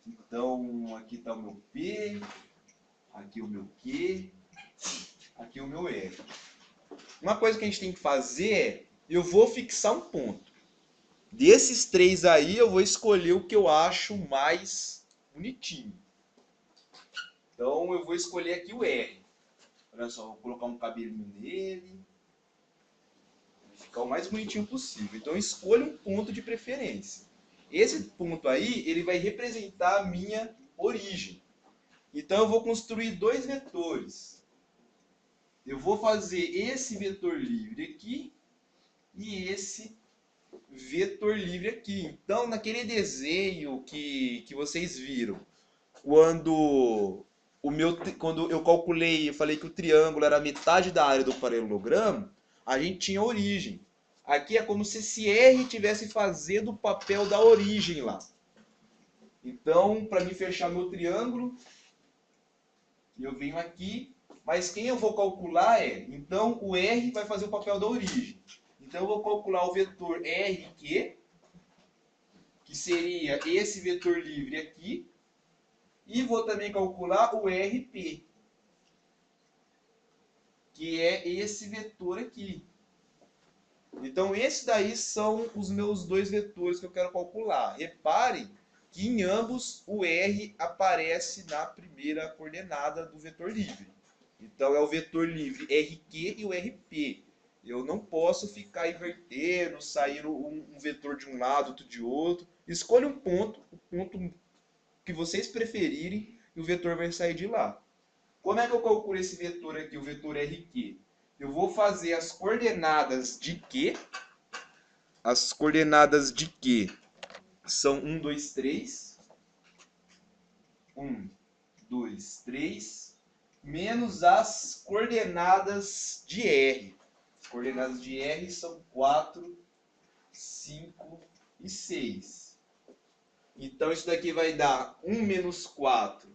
Então, aqui está o meu P, aqui o meu Q, aqui o meu R. Uma coisa que a gente tem que fazer é, eu vou fixar um ponto. Desses 3 aí, eu vou escolher o que eu acho mais bonitinho. Então, eu vou escolher aqui o R. Olha só, vou colocar um cabelinho nele. Vai ficar o mais bonitinho possível. Então, escolha um ponto de preferência. Esse ponto aí, ele vai representar a minha origem. Então, eu vou construir 2 vetores. eu vou fazer esse vetor livre aqui e esse vetor livre aqui. Então, naquele desenho que vocês viram, quando quando eu calculei, eu falei que o triângulo era metade da área do paralelogramo, a gente tinha origem. Aqui é como se esse R estivesse fazendo o papel da origem lá. Então, para me fechar meu triângulo, eu venho aqui, mas quem eu vou calcular então o R vai fazer o papel da origem. Então eu vou calcular o vetor RQ, que seria esse vetor livre aqui, e vou também calcular o RP, que é esse vetor aqui. Então esses daí são os meus dois vetores que eu quero calcular. Reparem que em ambos o R aparece na primeira coordenada do vetor livre. Então é o vetor livre RQ e o RP. Eu não posso ficar invertendo, sair um vetor de um lado, outro de outro. Escolha um ponto, o ponto que vocês preferirem, e o vetor vai sair de lá. Como é que eu calculo esse vetor aqui, o vetor RQ? Eu vou fazer as coordenadas de Q. As coordenadas de Q são 1, 2, 3. 1, 2, 3. Menos as coordenadas de R. As coordenadas de R são 4, 5 e 6. Então isso daqui vai dar 1 menos 4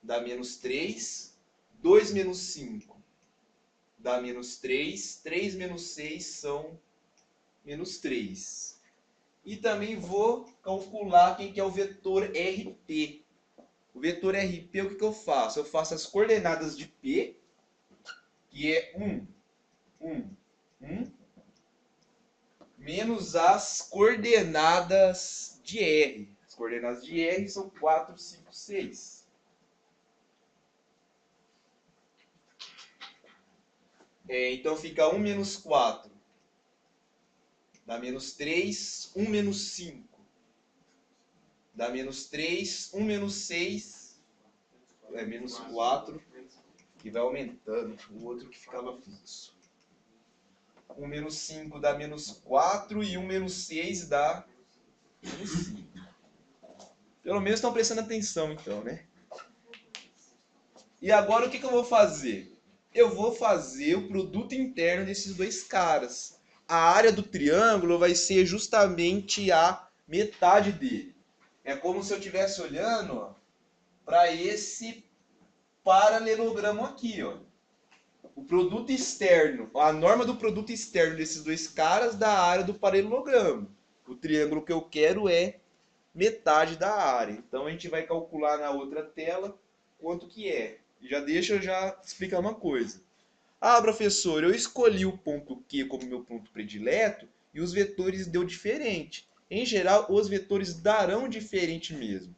dá menos 3. 2 menos 5 dá menos 3. 3 menos 6 são menos 3. E também vou calcular quem que é o vetor RP. O vetor RP, o que eu faço? Eu faço as coordenadas de P, que é 1, 1, 1, menos as coordenadas de R. As coordenadas de R são 4, 5, 6. Então fica 1 menos 4 dá menos 3, 1 menos 5 dá menos 3, 1 menos 6 é menos 4, que vai aumentando, o outro que ficava fixo. 1 menos 5 dá menos 4 e 1 menos 6 dá menos 5. Pelo menos estão prestando atenção então, né? E agora o que eu vou fazer? Eu vou fazer o produto interno desses dois caras. A área do triângulo vai ser justamente a metade dele. É como se eu estivesse olhando para esse paralelogramo aqui, ó. O produto externo, a norma do produto externo desses dois caras da área do paralelogramo. O triângulo que eu quero é metade da área. Então a gente vai calcular na outra tela quanto que é. Já deixa eu já explicar uma coisa. Ah, professor, eu escolhi o ponto Q como meu ponto predileto e os vetores deu diferente. Em geral, os vetores darão diferente mesmo.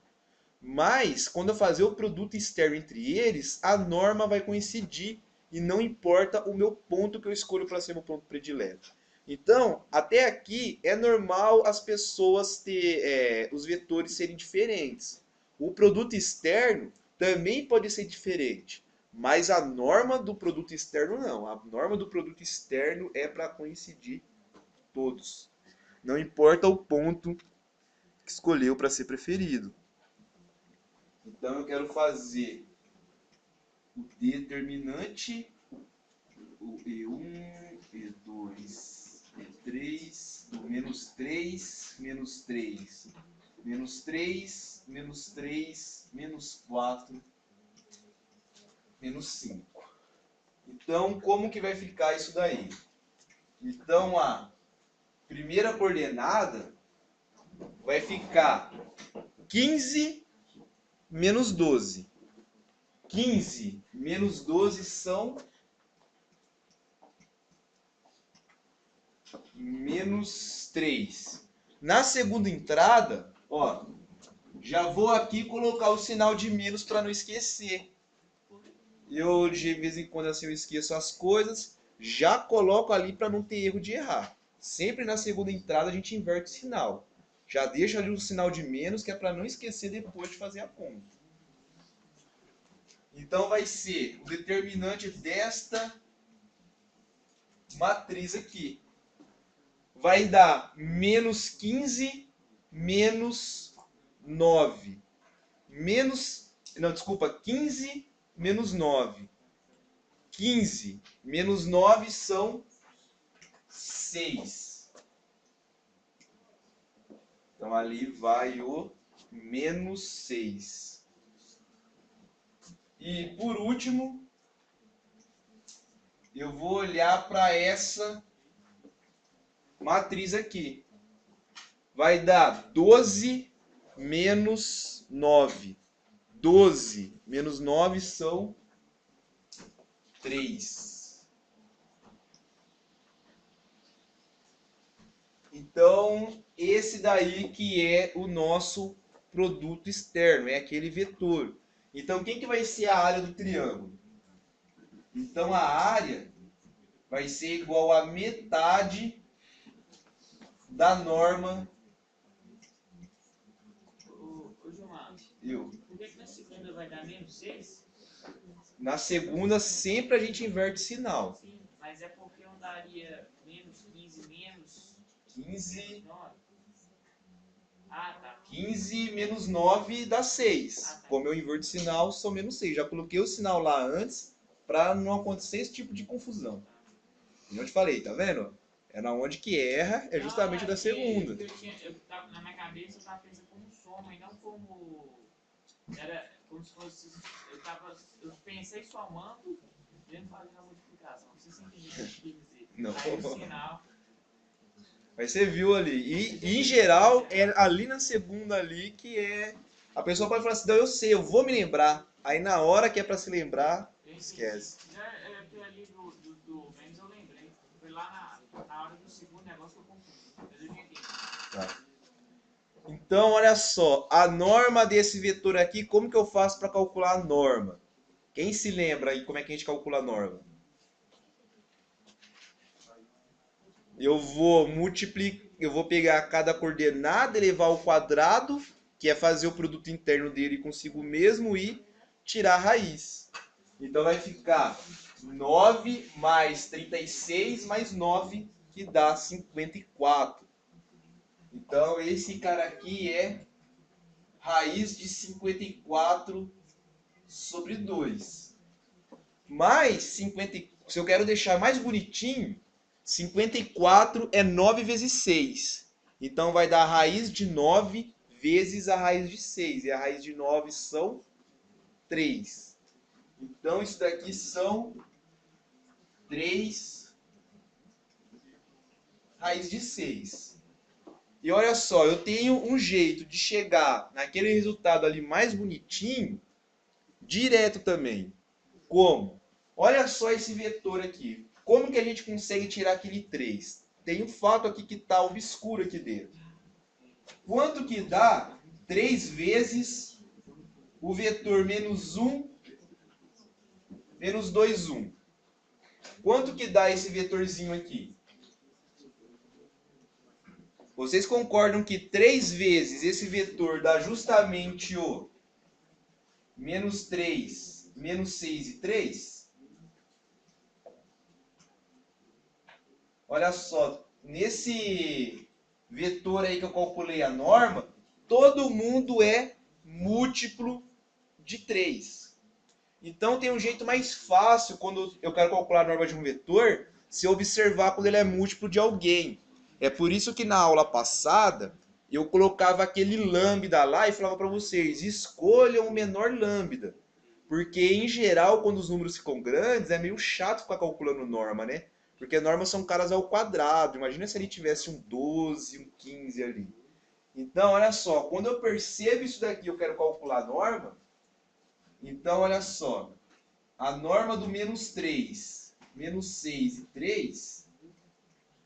Mas, quando eu fazer o produto externo entre eles, a norma vai coincidir e não importa o meu ponto que eu escolho para ser meu ponto predileto. Então, até aqui é normal as pessoas ter os vetores serem diferentes. O produto externo também pode ser diferente, mas a norma do produto externo não. A norma do produto externo é para coincidir todos. Não importa o ponto que escolheu para ser preferido. Então eu quero fazer o determinante, o E1, E2, E3, do menos 3, menos 3, menos 3, menos 3, menos 4, menos 5. Então, como que vai ficar isso daí? Então, a primeira coordenada vai ficar 15 menos 12. 15 menos 12 são menos 3. Na segunda entrada, ó, já vou aqui colocar o sinal de menos para não esquecer. Eu, de vez em quando, assim, eu esqueço as coisas, já coloco ali para não ter erro de errar. Sempre na segunda entrada a gente inverte o sinal. Já deixa ali o sinal de menos, que é para não esquecer depois de fazer a conta. Então vai ser o determinante desta matriz aqui. Vai dar menos 15 menos 9. Não, desculpa, 15 menos 9. 15 menos 9 são 6. Então ali vai o menos 6. E por último, eu vou olhar para essa matriz aqui. Vai dar 12 menos 9. 12 menos 9 são 3. Então, esse daí que é o nosso produto externo, é aquele vetor. Então, quem que vai ser a área do triângulo? Então, a área vai ser igual a metade da norma. Ô João, Eu. por que na segunda vai dar menos 6? Na segunda, sempre a gente inverte sinal. Sim, mas é porque eu daria menos 15 menos 15, 9. Ah, tá. 15 menos 9 dá 6. Ah, tá. Como eu inverto sinal, são menos 6. Já coloquei o sinal lá antes para não acontecer esse tipo de confusão. Como eu te falei, tá vendo? É na onde que erra, é justamente da segunda. Na minha cabeça eu tava pensando como soma e não como. Era como se fosse. Eu pensei somando, dentro fazendo a multiplicação. Não sei se você entendeu o que eu quis dizer. Não. Aí o sinal. Mas você viu ali. E em geral, é ali na segunda ali que é. A pessoa pode falar assim, não, eu sei, eu vou me lembrar. Aí na hora que é para se lembrar, esquece. É aquilo ali do menos eu lembrei. Foi lá na hora do segundo negócio que eu confundi. Mas eu já entendi. Tá. Então, olha só, a norma desse vetor aqui, como que eu faço para calcular a norma? Quem se lembra aí como é que a gente calcula a norma? Eu vou pegar cada coordenada, elevar ao quadrado, que é fazer o produto interno dele consigo mesmo e tirar a raiz. Então vai ficar 9 mais 36 mais 9, que dá 54. Então esse cara aqui é raiz de 54 sobre 2. Mais 50, se eu quero deixar mais bonitinho, 54 é 9 vezes 6. Então vai dar a raiz de 9 vezes a raiz de 6. E a raiz de 9 são 3. Então isso daqui são 3 raiz de 6. E olha só, eu tenho um jeito de chegar naquele resultado ali mais bonitinho, direto também. Como? Olha só esse vetor aqui. Como que a gente consegue tirar aquele 3? Tem um fato aqui que está obscuro aqui dentro. Quanto que dá 3 vezes o vetor menos 1, menos 2, 1? Quanto que dá esse vetorzinho aqui? Vocês concordam que 3 vezes esse vetor dá justamente o menos 3, menos 6 e 3? Olha só, nesse vetor aí que eu calculei a norma, todo mundo é múltiplo de 3. Então tem um jeito mais fácil quando eu quero calcular a norma de um vetor, se eu observar quando ele é múltiplo de alguém. É por isso que na aula passada eu colocava aquele lambda lá e falava para vocês, escolham o menor lambda. Porque em geral, quando os números ficam grandes, é meio chato ficar calculando norma, né? Porque normas são caras ao quadrado. Imagina se ele tivesse um 12, um 15 ali. Então, olha só, quando eu percebo isso daqui, eu quero calcular a norma. Então, olha só, a norma do menos 3, menos 6 e 3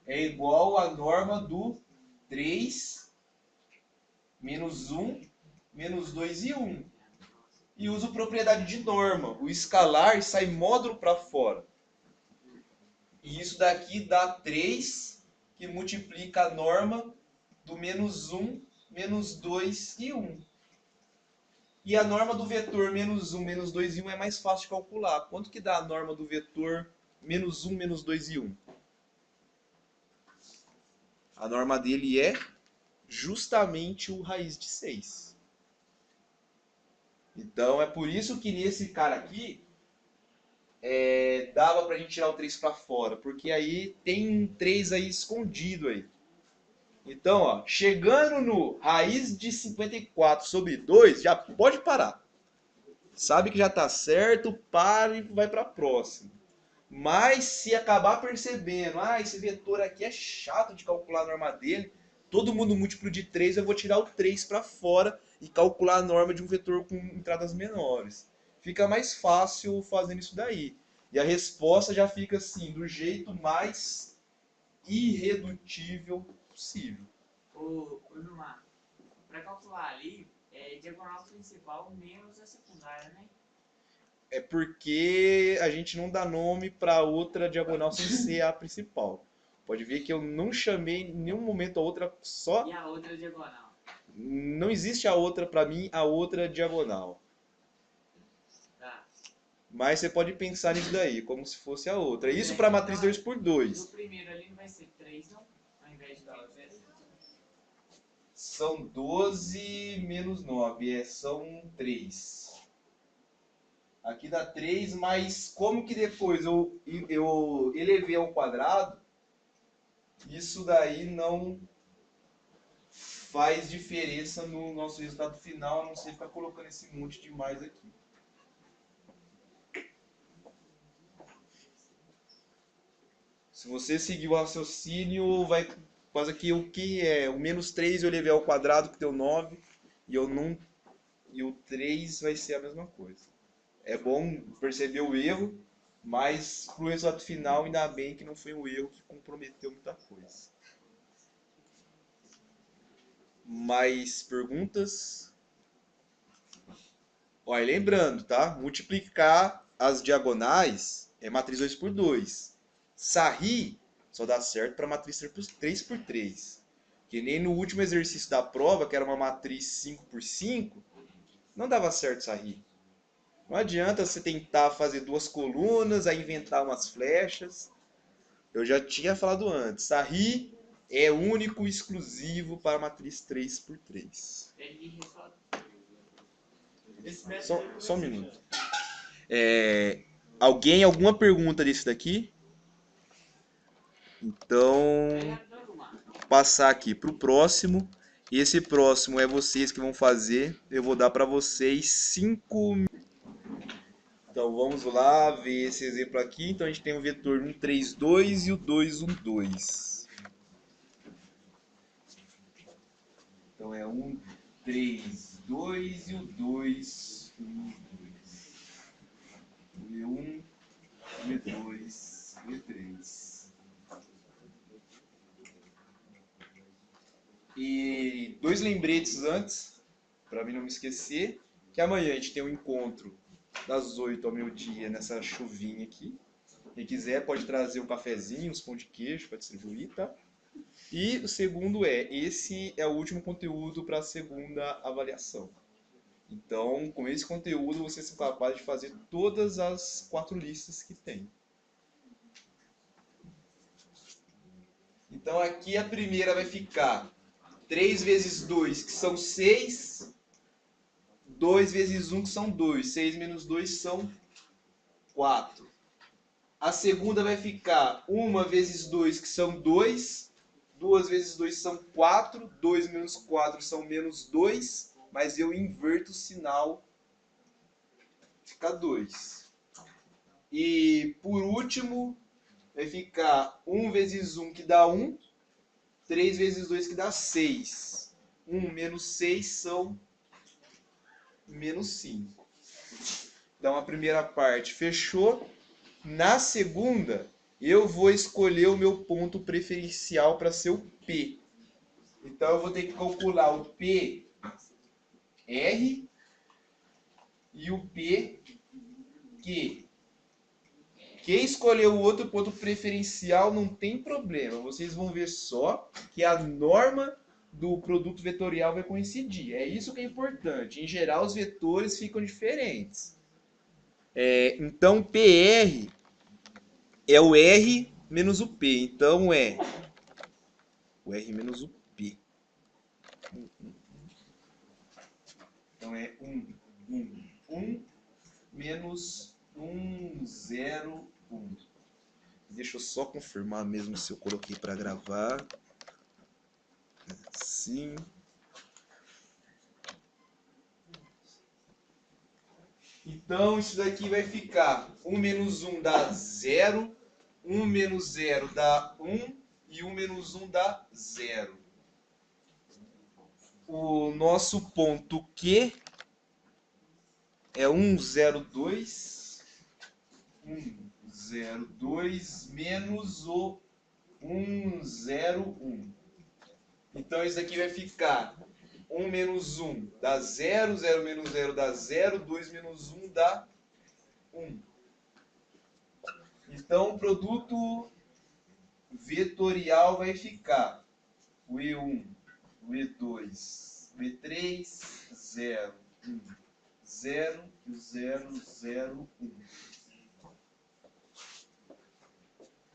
é igual à norma do 3, menos 1, menos 2 e 1. E uso propriedade de norma. O escalar sai módulo para fora. E isso daqui dá 3, que multiplica a norma do menos 1, menos 2 e 1. E a norma do vetor menos 1, menos 2 e 1 é mais fácil de calcular. Quanto que dá a norma do vetor menos 1, menos 2 e 1? A norma dele é justamente o raiz de 6. Então é por isso que nesse cara aqui dava pra gente tirar o 3 para fora, porque aí tem um 3 aí escondido aí. Então, ó, chegando no raiz de 54 sobre 2, já pode parar. Sabe que já tá certo, para e vai para a próxima. Mas se acabar percebendo, esse vetor aqui é chato de calcular a norma dele, todo mundo múltiplo de 3, eu vou tirar o 3 para fora e calcular a norma de um vetor com entradas menores. Fica mais fácil fazendo isso daí. E a resposta já fica assim, do jeito mais irredutível possível. Ô Gilmar, para calcular ali, é diagonal principal menos a secundária, né? É porque a gente não dá nome para outra diagonal sem ser a principal. Pode ver que eu não chamei em nenhum momento a outra só. E a outra diagonal? Não existe a outra para mim, a outra diagonal. Tá. Mas você pode pensar nisso daí, como se fosse a outra. Isso para a matriz 2 por 2. No primeiro ali não vai ser 3, não? Ao invés de 3. São 12 menos 9, são 3. Aqui dá 3, mas como que depois eu elevei ao quadrado, isso daí não faz diferença no nosso resultado final, a não ser ficar colocando esse monte de mais aqui. Se você seguir o raciocínio, vai quase que o que é o menos 3 eu elevei ao quadrado, que deu 9, e o 3 vai ser a mesma coisa. É bom perceber o erro, mas pro resultado final, ainda bem que não foi um erro que comprometeu muita coisa. Mais perguntas? Olha, lembrando, tá? Multiplicar as diagonais é matriz 2 por 2. Sarri só dá certo para matriz 3 por 3. Que nem no último exercício da prova, que era uma matriz 5 por 5, não dava certo Sarri. Não adianta você tentar fazer duas colunas, aí inventar umas flechas. Eu já tinha falado antes. Sarri é único e exclusivo para a matriz 3 por 3. Só um minuto. Alguma pergunta desse daqui? Então, passar aqui para o próximo. Esse próximo é vocês que vão fazer. Eu vou dar para vocês 5 minutos. Então vamos lá ver esse exemplo aqui. Então a gente tem o vetor 1, 3, 2 e o 2, 1, 2. Então é 1, 3, 2 e o 2, 1, 2. O E1, o E2, o E3. E dois lembretes antes, para mim não me esquecer, que amanhã a gente tem um encontro das 8 ao meio-dia nessa chuvinha aqui. Quem quiser pode trazer um cafezinho, uns pão de queijo para distribuir, tá? E o segundo esse é o último conteúdo para a segunda avaliação. Então, com esse conteúdo, vocês são capazes de fazer todas as 4 listas que tem. Então, aqui a primeira vai ficar 3 vezes 2, que são 6. 2 vezes 1, que são 2. 6 menos 2 são 4. A segunda vai ficar 1 vezes 2, que são 2. 2 vezes 2 são 4. 2 menos 4 são menos 2. Mas eu inverto o sinal, fica 2. E por último, vai ficar 1 vezes 1, que dá 1. 3 vezes 2, que dá 6. 1 menos 6 são menos 5. Então a primeira parte fechou. Na segunda, eu vou escolher o meu ponto preferencial para ser o P. Então eu vou ter que calcular o PR e o PQ. Quem escolheu o outro ponto preferencial não tem problema. Vocês vão ver só que a norma do produto vetorial vai coincidir. É isso que é importante. Em geral, os vetores ficam diferentes. Então, PR é o R menos o P. Então, é o R menos o P. Então, é 1 menos 1, 0, 1. Deixa eu só confirmar mesmo se eu coloquei para gravar. Sim. Então, isso daqui vai ficar 1 menos 1 dá 0, 1 menos 0 dá 1 e 1 menos 1 dá 0. O nosso ponto Q é 1, 0, 2. 1, 0, 2 menos o 1, 0, 1. Então, isso daqui vai ficar 1 menos 1 dá 0, 0 menos 0 dá 0, 2 menos 1 dá 1. Então, o produto vetorial vai ficar o E1, o E2, o E3, 0, 1, 0, 0, 0, 1.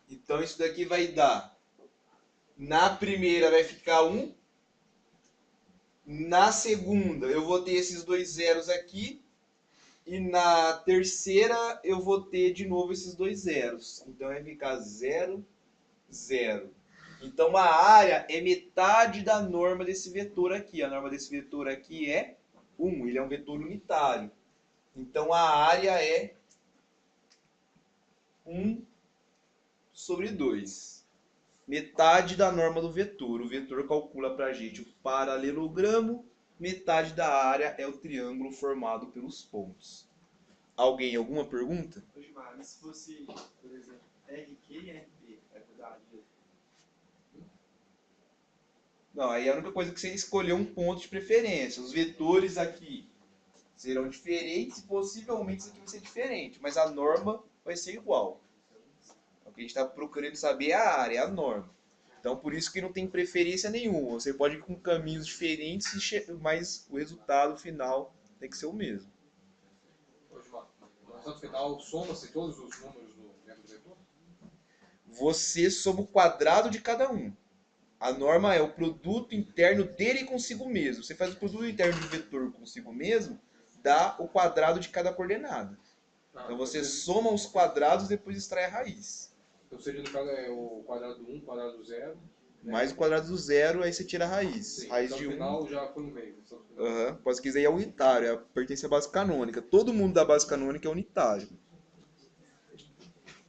Então, isso daqui vai dar, na primeira vai ficar 1, na segunda eu vou ter esses dois zeros aqui, e na terceira eu vou ter de novo esses dois zeros. Então vai ficar 0, 0. Então a área é metade da norma desse vetor aqui. A norma desse vetor aqui é 1, ele é um vetor unitário. Então a área é 1 sobre 2. Metade da norma do vetor. O vetor calcula para a gente o paralelogramo. Metade da área é o triângulo formado pelos pontos. Alguém, alguma pergunta? Mas se fosse, por exemplo, RQ e RP, daria? Não, aí a única coisa que você escolheu um ponto de preferência. Os vetores aqui serão diferentes e possivelmente isso aqui vai ser diferente, mas a norma vai ser igual. O que a gente está procurando saber é a área, a norma. Então, por isso que não tem preferência nenhuma. Você pode ir com caminhos diferentes, mas o resultado final tem que ser o mesmo. O resultado final soma-se todos os números dentro do vetor? Você soma o quadrado de cada um. A norma é o produto interno dele consigo mesmo. Você faz o produto interno do vetor consigo mesmo, dá o quadrado de cada coordenada. Então você soma os quadrados e depois extrai a raiz. Então seria o quadrado do 1, o quadrado do 0. Né? Mais o quadrado do 0, aí você tira a raiz. Sim, Raiz então de 1. final já foi um meio. Pode quiser é unitário, pertence à base canônica. Todo mundo da base canônica é unitário.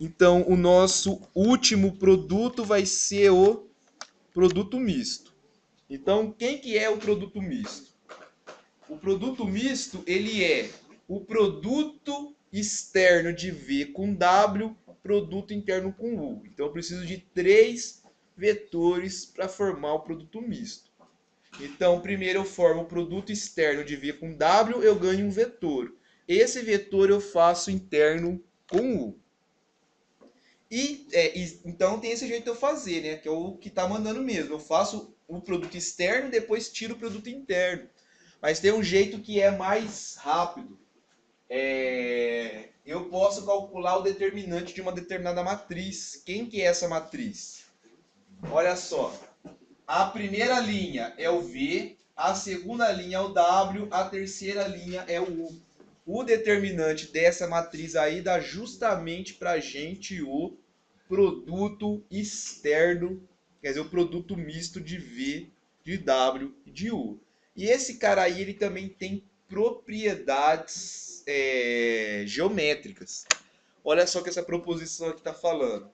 Então o nosso último produto vai ser o produto misto. Então quem que é o produto misto? O produto misto, ele é o produto externo de V com W, produto interno com U. Então eu preciso de 3 vetores para formar o produto misto. Então primeiro eu formo o produto externo de V com W, eu ganho um vetor. Esse vetor eu faço interno com U. Então tem esse jeito de eu fazer, né? Que é o que está mandando mesmo. Eu faço o produto externo e depois tiro o produto interno. Mas tem um jeito que é mais rápido. Eu posso calcular o determinante de uma determinada matriz. Quem que é essa matriz? Olha só. A primeira linha é o V, a segunda linha é o W, a terceira linha é o U. O determinante dessa matriz aí dá justamente para a gente o produto externo, quer dizer, o produto misto de V, de W e de U. E esse cara aí, ele também tem propriedades geométricas. Olha só que essa proposição aqui está falando.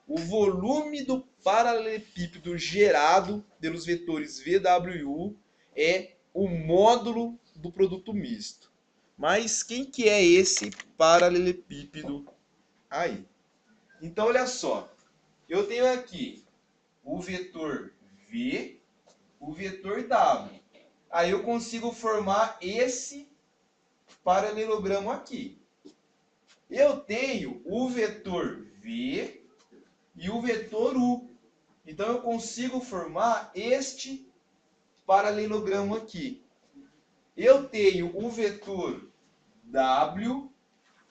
O volume do paralelepípedo gerado pelos vetores V, W e U é o módulo do produto misto. Mas quem que é esse paralelepípedo aí? Então, olha só. Eu tenho aqui o vetor V, o vetor W. Aí eu consigo formar esse paralelogramo aqui. Eu tenho o vetor V e o vetor U. Então eu consigo formar este paralelogramo aqui. Eu tenho o vetor W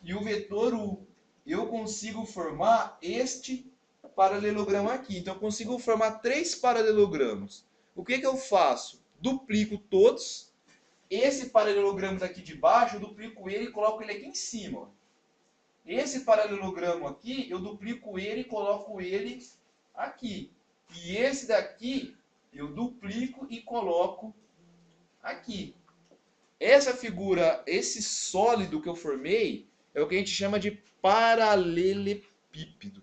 e o vetor U. Eu consigo formar este paralelogramo aqui. Então, eu consigo formar 3 paralelogramos. O que eu faço? Duplico todos. Esse paralelogramo daqui de baixo, eu duplico ele e coloco ele aqui em cima. Esse paralelogramo aqui, eu duplico ele e coloco ele aqui. E esse daqui, eu duplico e coloco aqui. Essa figura, esse sólido que eu formei, é o que a gente chama de paralelepípedo.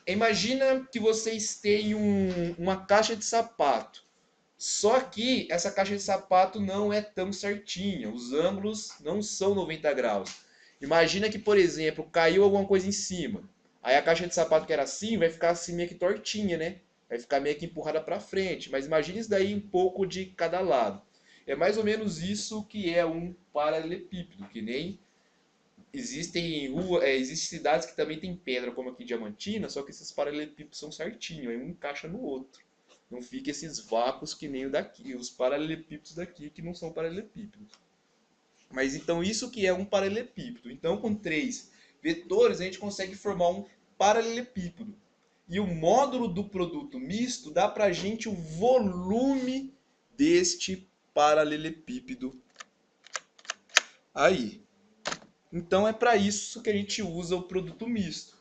Imagina que vocês têm uma caixa de sapato. Só que essa caixa de sapato não é tão certinha. Os ângulos não são 90 graus. Imagina que, por exemplo, caiu alguma coisa em cima. Aí a caixa de sapato que era assim, vai ficar assim meio que tortinha, né? Vai ficar meio que empurrada para frente. Mas imagine isso daí um pouco de cada lado. É mais ou menos isso que é um paralelepípedo, que nem existem cidades que também tem pedra, como aqui em Diamantina, só que esses paralelepípedos são certinhos, aí um encaixa no outro. Não fica esses vácuos que nem o daqui, os paralelepípedos daqui que não são paralelepípedos. Mas então isso que é um paralelepípedo. Então com 3 vetores a gente consegue formar um paralelepípedo. E o módulo do produto misto dá pra gente o volume deste paralelepípedo aí. Então é para isso que a gente usa o produto misto.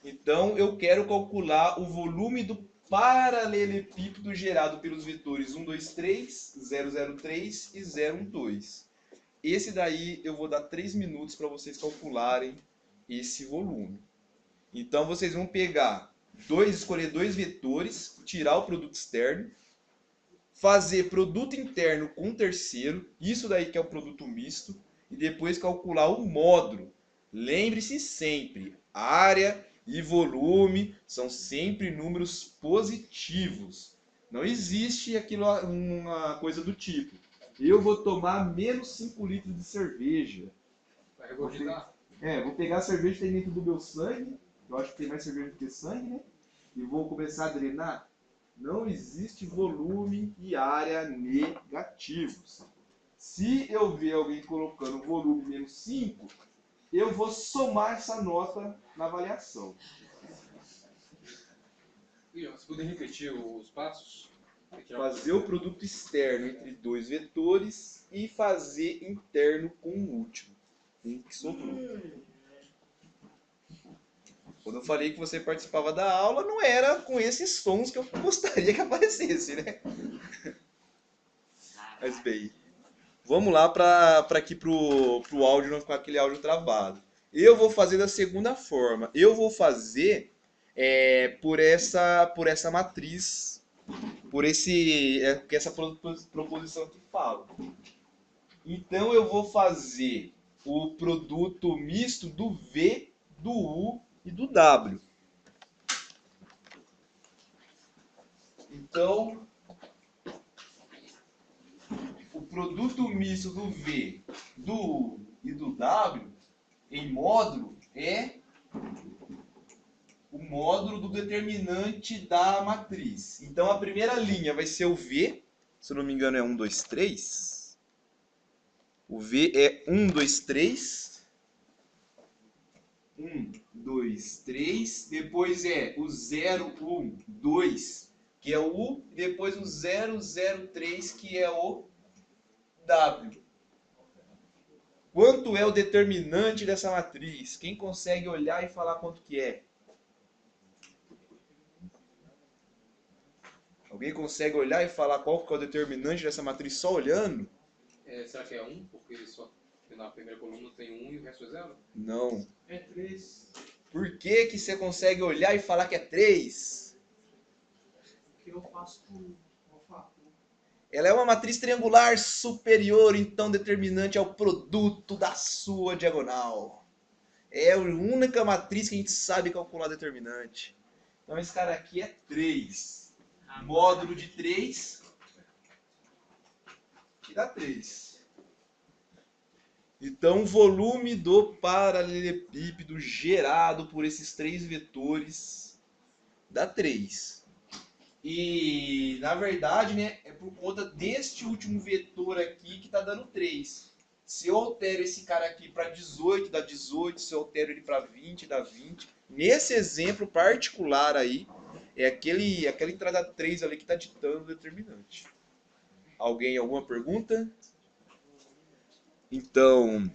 Então eu quero calcular o volume do paralelepípedo gerado pelos vetores 1, 2, 3, 0, 0, 3 e 0, 1, 2. Esse daí eu vou dar 3 minutos para vocês calcularem esse volume. Então vocês vão pegar escolher 2 vetores, tirar o produto externo, fazer produto interno com o terceiro, isso daí que é o produto misto, e depois calcular o módulo. Lembre-se sempre, área e volume são sempre números positivos. Não existe aquilo, uma coisa do tipo, eu vou tomar menos 5 litros de cerveja. Vai regurgitar? Vou pegar a cerveja que tem dentro do meu sangue, eu acho que tem mais cerveja do que sangue, né? E vou começar a drenar. Não existe volume e área negativos. Se eu ver alguém colocando volume menos 5, eu vou somar essa nota na avaliação. Você poderia repetir os passos? Fazer o produto externo entre 2 vetores e fazer interno com o último. Um que sobrou. Quando eu falei que você participava da aula, não era com esses sons que eu gostaria que aparecesse, né? Mas bem, vamos lá para aqui pro áudio não ficar aquele áudio travado. Eu vou fazer da segunda forma. Eu vou fazer por essa matriz, por essa proposição que fala. Então eu vou fazer o produto misto do V, do U e do W. Então, o produto misto do V, do U e do W, em módulo, é o módulo do determinante da matriz. Então, a primeira linha vai ser o V, se eu não me engano é 1, 2, 3. O V é 1, 2, 3. 1, 2, 3. Depois é o 0, 1, 2, que é o U. E depois o 0, 0, 3, que é o W. Quanto é o determinante dessa matriz? Quem consegue olhar e falar quanto que é? Alguém consegue olhar e falar qual que é o determinante dessa matriz só olhando? Será que é 1? Porque só na primeira coluna tem 1 e o resto é 0? Não. É 3. Por que que você consegue olhar e falar que é 3? Que eu faço com o fator. Ela é uma matriz triangular superior, então determinante ao produto da sua diagonal. É a única matriz que a gente sabe calcular determinante. Então esse cara aqui é 3. Módulo de 3 que dá 3. Então o volume do paralelepípedo gerado por esses 3 vetores dá 3. E, na verdade, né, é por conta deste último vetor aqui que está dando 3. Se eu altero esse cara aqui para 18, dá 18. Se eu altero ele para 20, dá 20. Nesse exemplo particular aí, é aquela entrada 3 ali que está ditando o determinante. Alguma pergunta? Então,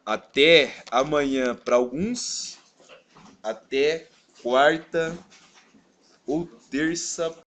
até amanhã para alguns, até quarta ou terça